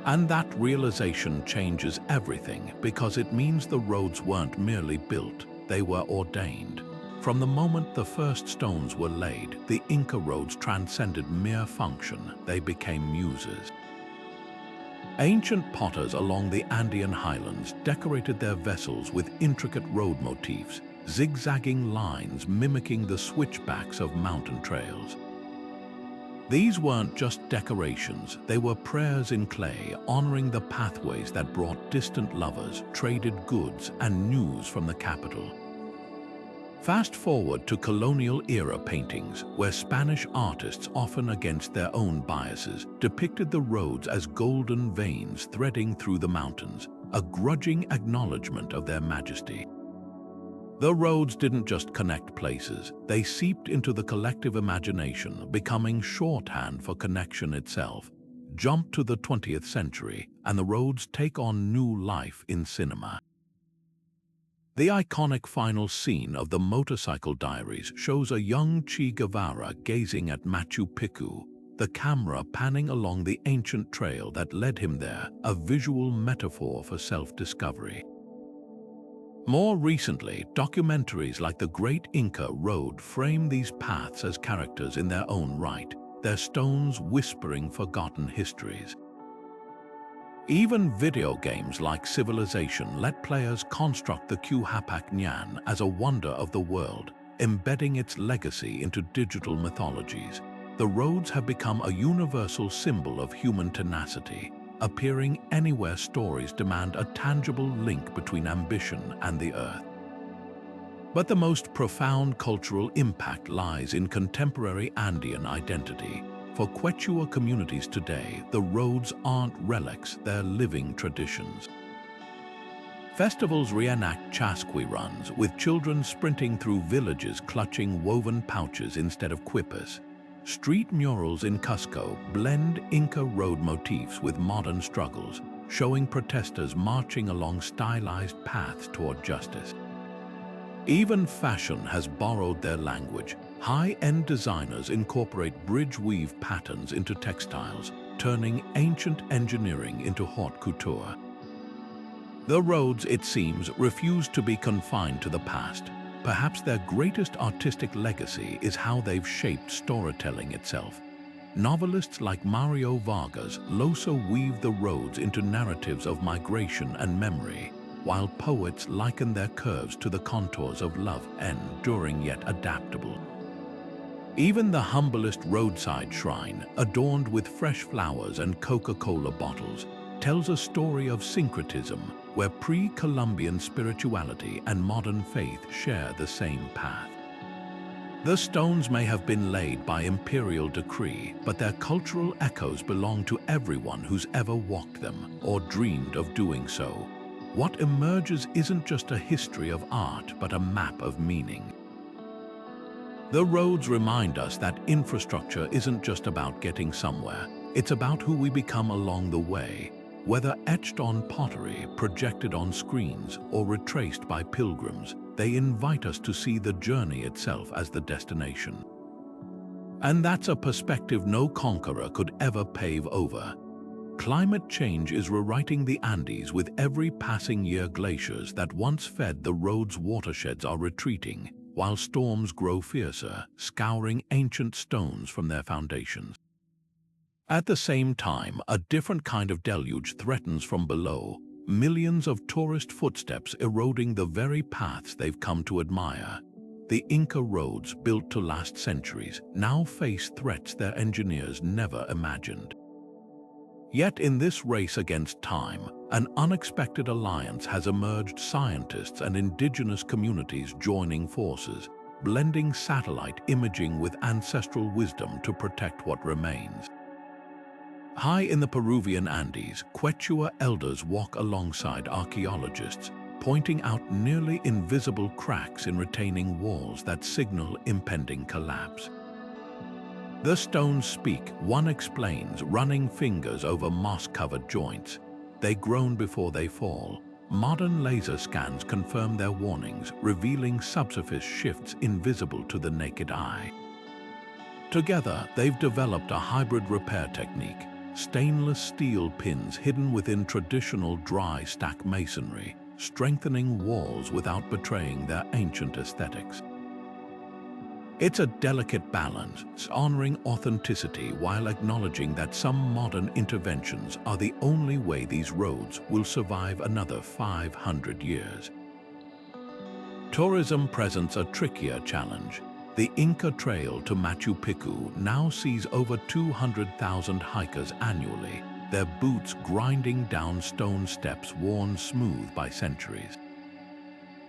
And that realization changes everything, because it means the roads weren't merely built, they were ordained. From the moment the first stones were laid, the Inca roads transcended mere function, they became muses. Ancient potters along the Andean highlands decorated their vessels with intricate road motifs, zigzagging lines mimicking the switchbacks of mountain trails. These weren't just decorations, they were prayers in clay, honoring the pathways that brought distant lovers, traded goods, and news from the capital. Fast forward to colonial-era paintings, where Spanish artists, often against their own biases, depicted the roads as golden veins threading through the mountains, a grudging acknowledgement of their majesty. The roads didn't just connect places, they seeped into the collective imagination, becoming shorthand for connection itself. Jump to the 20th century, and the roads take on new life in cinema. The iconic final scene of the Motorcycle Diaries shows a young Che Guevara gazing at Machu Picchu, the camera panning along the ancient trail that led him there, a visual metaphor for self-discovery. More recently, documentaries like The Great Inca Road frame these paths as characters in their own right, their stones whispering forgotten histories. Even video games like Civilization let players construct the Qhapaq Nyan as a wonder of the world, embedding its legacy into digital mythologies. The roads have become a universal symbol of human tenacity, appearing anywhere stories demand a tangible link between ambition and the earth. But the most profound cultural impact lies in contemporary Andean identity. For Quechua communities today, the roads aren't relics, they're living traditions. Festivals reenact Chasqui runs, with children sprinting through villages clutching woven pouches instead of quipus. Street murals in Cusco blend Inca road motifs with modern struggles, showing protesters marching along stylized paths toward justice. Even fashion has borrowed their language. High-end designers incorporate bridge weave patterns into textiles, turning ancient engineering into haute couture. The roads, it seems, refuse to be confined to the past. Perhaps their greatest artistic legacy is how they've shaped storytelling itself. Novelists like Mario Vargas Llosa weave the roads into narratives of migration and memory, while poets liken their curves to the contours of love, enduring yet adaptable. Even the humblest roadside shrine, adorned with fresh flowers and Coca-Cola bottles, tells a story of syncretism where pre-Columbian spirituality and modern faith share the same path. The stones may have been laid by imperial decree, but their cultural echoes belong to everyone who's ever walked them or dreamed of doing so. What emerges isn't just a history of art, but a map of meaning. The roads remind us that infrastructure isn't just about getting somewhere, it's about who we become along the way. Whether etched on pottery, projected on screens, or retraced by pilgrims, they invite us to see the journey itself as the destination. And that's a perspective no conqueror could ever pave over. Climate change is rewriting the Andes with every passing year. Glaciers that once fed the road's watersheds are retreating, while storms grow fiercer, scouring ancient stones from their foundations. At the same time, a different kind of deluge threatens from below, millions of tourist footsteps eroding the very paths they've come to admire. The Inca roads, built to last centuries, now face threats their engineers never imagined. Yet in this race against time, an unexpected alliance has emerged: scientists and indigenous communities joining forces, blending satellite imaging with ancestral wisdom to protect what remains. High in the Peruvian Andes, Quechua elders walk alongside archaeologists, pointing out nearly invisible cracks in retaining walls that signal impending collapse. The stones speak, one explains, running fingers over moss-covered joints. They groan before they fall. Modern laser scans confirm their warnings, revealing subsurface shifts invisible to the naked eye. Together, they've developed a hybrid repair technique: stainless steel pins hidden within traditional dry stack masonry, strengthening walls without betraying their ancient aesthetics. It's a delicate balance, honoring authenticity while acknowledging that some modern interventions are the only way these roads will survive another 500 years. Tourism presents a trickier challenge. The Inca Trail to Machu Picchu now sees over 200,000 hikers annually, their boots grinding down stone steps worn smooth by centuries.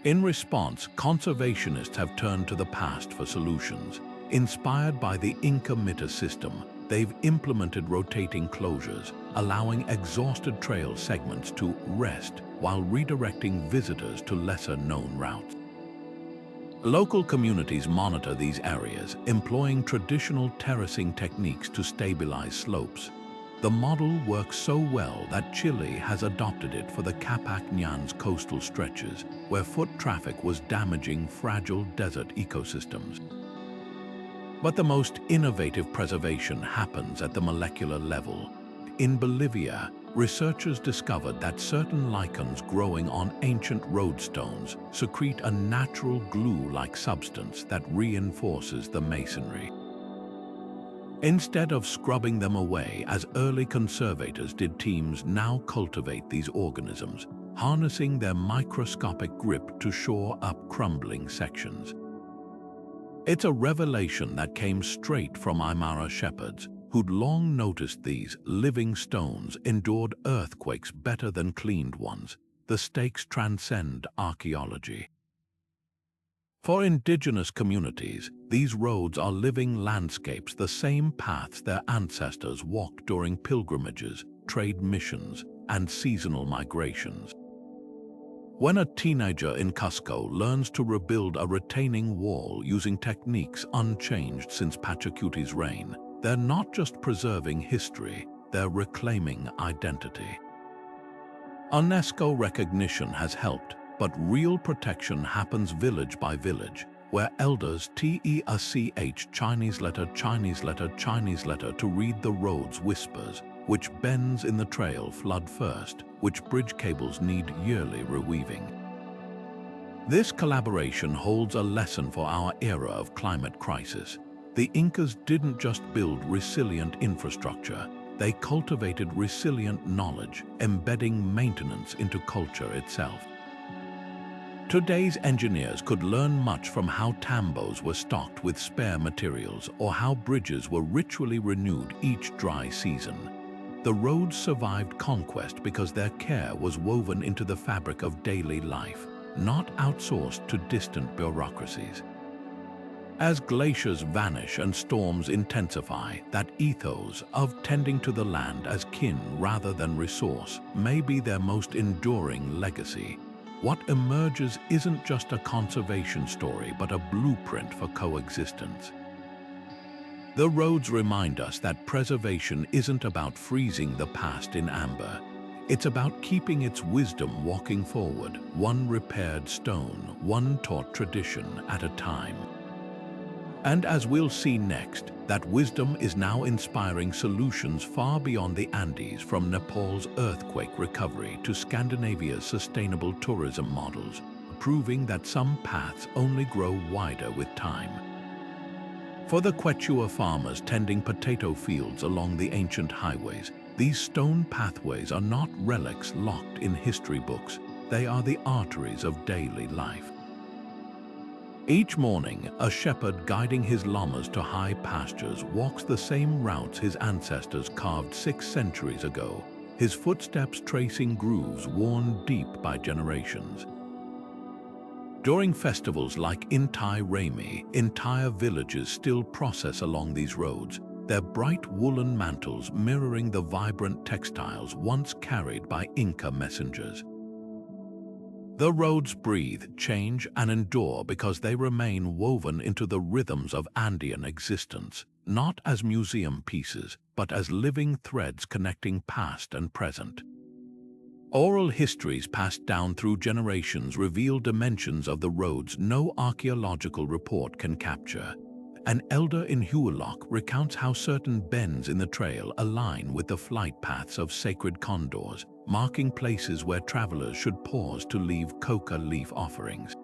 In response, conservationists have turned to the past for solutions. Inspired by the Inca Mita system, they've implemented rotating closures, allowing exhausted trail segments to rest while redirecting visitors to lesser-known routes. Local communities monitor these areas, employing traditional terracing techniques to stabilize slopes. The model works so well that Chile has adopted it for the Qhapaq coastal stretches, where foot traffic was damaging fragile desert ecosystems. But the most innovative preservation happens at the molecular level. In Bolivia, researchers discovered that certain lichens growing on ancient roadstones secrete a natural glue-like substance that reinforces the masonry. Instead of scrubbing them away as early conservators did, teams now cultivate these organisms, harnessing their microscopic grip to shore up crumbling sections. It's a revelation that came straight from Aymara shepherds, who'd long noticed these living stones endured earthquakes better than cleaned ones. The stakes transcend archaeology. For indigenous communities, these roads are living landscapes, the same paths their ancestors walked during pilgrimages, trade missions, and seasonal migrations. When a teenager in Cusco learns to rebuild a retaining wall using techniques unchanged since Pachacuti's reign, they're not just preserving history, they're reclaiming identity. UNESCO recognition has helped, but real protection happens village by village, where elders teach Chinese letter to read the road's whispers, which bends in the trail flood first, which bridge cables need yearly reweaving. This collaboration holds a lesson for our era of climate crisis. The Incas didn't just build resilient infrastructure, they cultivated resilient knowledge, embedding maintenance into culture itself. Today's engineers could learn much from how tambos were stocked with spare materials or how bridges were ritually renewed each dry season. The roads survived conquest because their care was woven into the fabric of daily life, not outsourced to distant bureaucracies. As glaciers vanish and storms intensify, that ethos of tending to the land as kin rather than resource may be their most enduring legacy. What emerges isn't just a conservation story, but a blueprint for coexistence. The roads remind us that preservation isn't about freezing the past in amber. It's about keeping its wisdom walking forward, one repaired stone, one taught tradition at a time. And as we'll see next, that wisdom is now inspiring solutions far beyond the Andes, from Nepal's earthquake recovery to Scandinavia's sustainable tourism models, proving that some paths only grow wider with time. For the Quechua farmers tending potato fields along the ancient highways, these stone pathways are not relics locked in history books, they are the arteries of daily life. Each morning, a shepherd guiding his llamas to high pastures walks the same routes his ancestors carved 6 centuries ago, his footsteps tracing grooves worn deep by generations. During festivals like Inti Raymi, entire villages still process along these roads, their bright woolen mantles mirroring the vibrant textiles once carried by Inca messengers. The roads breathe, change, and endure because they remain woven into the rhythms of Andean existence, not as museum pieces, but as living threads connecting past and present. Oral histories passed down through generations reveal dimensions of the roads no archaeological report can capture. An elder in Qhapaq recounts how certain bends in the trail align with the flight paths of sacred condors, marking places where travelers should pause to leave coca leaf offerings.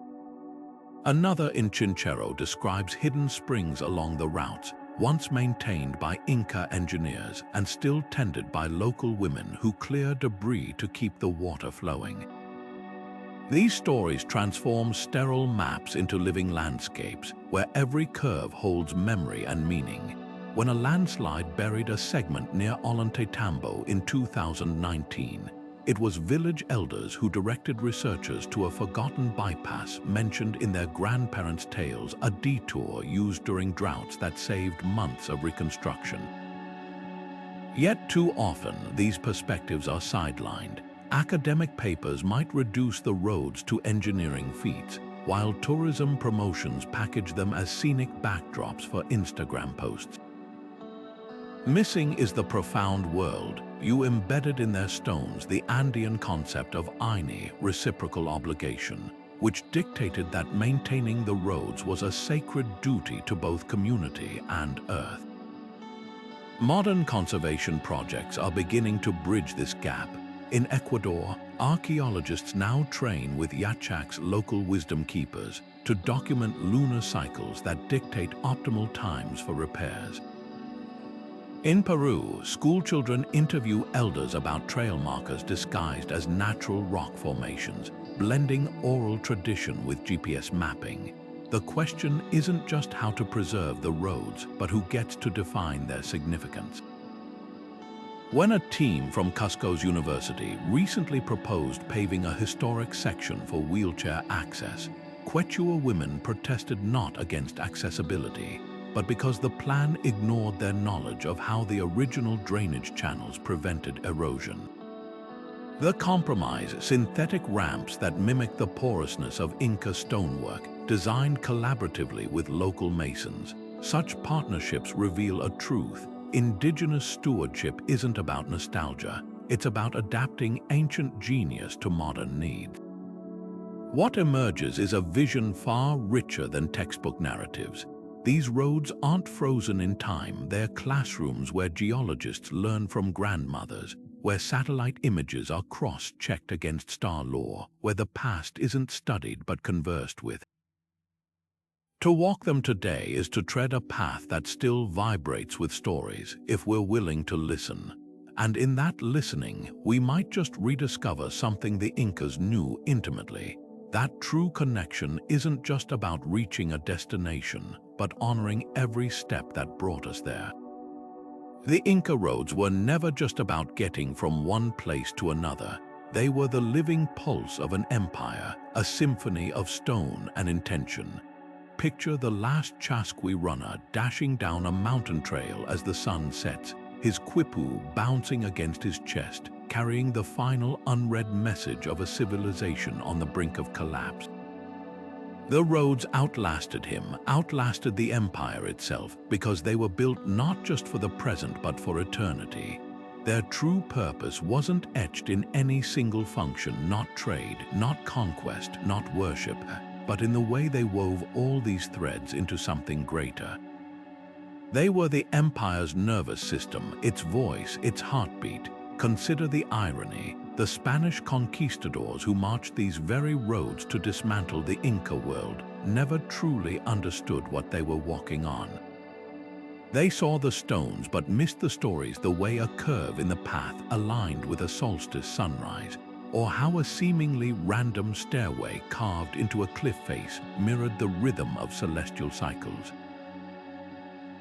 Another in Chinchero describes hidden springs along the routes, once maintained by Inca engineers and still tended by local women who clear debris to keep the water flowing. These stories transform sterile maps into living landscapes, where every curve holds memory and meaning. When a landslide buried a segment near Ollantaytambo in 2019, it was village elders who directed researchers to a forgotten bypass mentioned in their grandparents' tales, a detour used during droughts that saved months of reconstruction. Yet too often, these perspectives are sidelined. Academic papers might reduce the roads to engineering feats, while tourism promotions package them as scenic backdrops for Instagram posts. Missing is the profound world. You embedded in their stones the Andean concept of Aini, reciprocal obligation, which dictated that maintaining the roads was a sacred duty to both community and earth. Modern conservation projects are beginning to bridge this gap. In Ecuador, archaeologists now train with Qhapaq's local wisdom keepers to document lunar cycles that dictate optimal times for repairs. In Peru, schoolchildren interview elders about trail markers disguised as natural rock formations, blending oral tradition with GPS mapping. The question isn't just how to preserve the roads, but who gets to define their significance. When a team from Cusco's university recently proposed paving a historic section for wheelchair access, Quechua women protested not against accessibility, but because the plan ignored their knowledge of how the original drainage channels prevented erosion. The compromise, synthetic ramps that mimic the porousness of Inca stonework, designed collaboratively with local masons. Such partnerships reveal a truth. Indigenous stewardship isn't about nostalgia, it's about adapting ancient genius to modern needs. What emerges is a vision far richer than textbook narratives. These roads aren't frozen in time, they're classrooms where geologists learn from grandmothers, where satellite images are cross-checked against star lore, where the past isn't studied but conversed with. To walk them today is to tread a path that still vibrates with stories, if we're willing to listen. And in that listening, we might just rediscover something the Incas knew intimately. That true connection isn't just about reaching a destination, but honoring every step that brought us there. The Inca roads were never just about getting from one place to another. They were the living pulse of an empire, a symphony of stone and intention. Picture the last Chasqui runner dashing down a mountain trail as the sun sets, his quipu bouncing against his chest, carrying the final unread message of a civilization on the brink of collapse. The roads outlasted him, outlasted the empire itself, because they were built not just for the present but for eternity. Their true purpose wasn't etched in any single function, not trade, not conquest, not worship, but in the way they wove all these threads into something greater. They were the empire's nervous system, its voice, its heartbeat. Consider the irony. The Spanish conquistadors who marched these very roads to dismantle the Inca world never truly understood what they were walking on. They saw the stones but missed the stories, the way a curve in the path aligned with a solstice sunrise, or how a seemingly random stairway carved into a cliff face mirrored the rhythm of celestial cycles.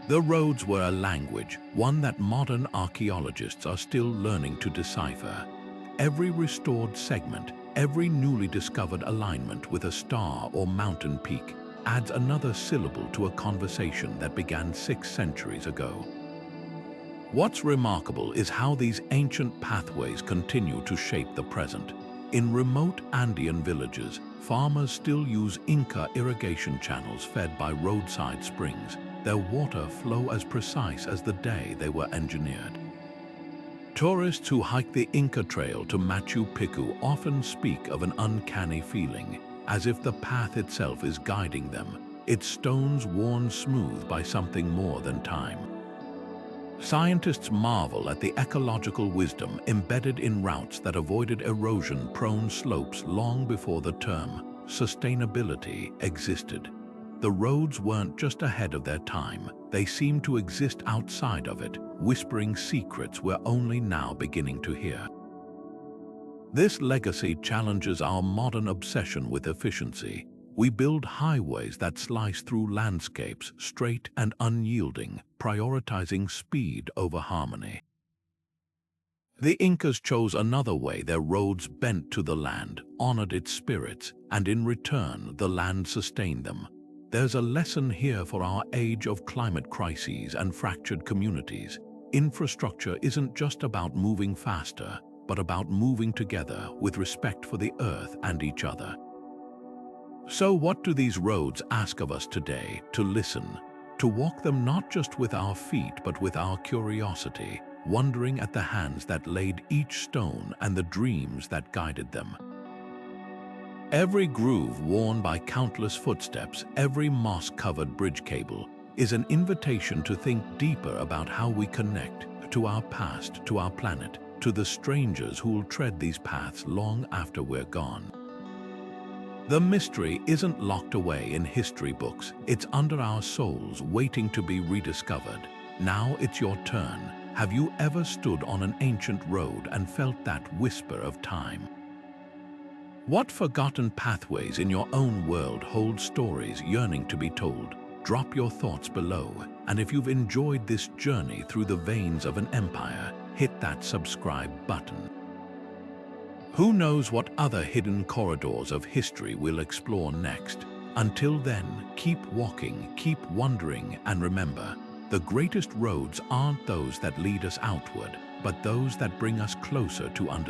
The roads were a language, one that modern archaeologists are still learning to decipher. Every restored segment, every newly discovered alignment with a star or mountain peak adds another syllable to a conversation that began 6 centuries ago. What's remarkable is how these ancient pathways continue to shape the present. In remote Andean villages, farmers still use Inca irrigation channels fed by roadside springs. Their water flow as precise as the day they were engineered. Tourists who hike the Inca Trail to Machu Picchu often speak of an uncanny feeling, as if the path itself is guiding them, its stones worn smooth by something more than time. Scientists marvel at the ecological wisdom embedded in routes that avoided erosion-prone slopes long before the term sustainability existed. The roads weren't just ahead of their time, they seemed to exist outside of it, whispering secrets we're only now beginning to hear. This legacy challenges our modern obsession with efficiency. We build highways that slice through landscapes, straight and unyielding, prioritizing speed over harmony. The Incas chose another way. Their roads bent to the land, honored its spirits, and in return, the land sustained them. There's a lesson here for our age of climate crises and fractured communities. Infrastructure isn't just about moving faster, but about moving together with respect for the earth and each other. So what do these roads ask of us today? To listen, to walk them not just with our feet but with our curiosity, wondering at the hands that laid each stone and the dreams that guided them. Every groove worn by countless footsteps, every moss-covered bridge cable, is an invitation to think deeper about how we connect to our past, to our planet, to the strangers who'll tread these paths long after we're gone. The mystery isn't locked away in history books, it's under our souls waiting to be rediscovered. Now it's your turn. Have you ever stood on an ancient road and felt that whisper of time? What forgotten pathways in your own world hold stories yearning to be told? Drop your thoughts below, and if you've enjoyed this journey through the veins of an empire, hit that subscribe button. Who knows what other hidden corridors of history we'll explore next? Until then, keep walking, keep wondering, and remember, the greatest roads aren't those that lead us outward, but those that bring us closer to understanding.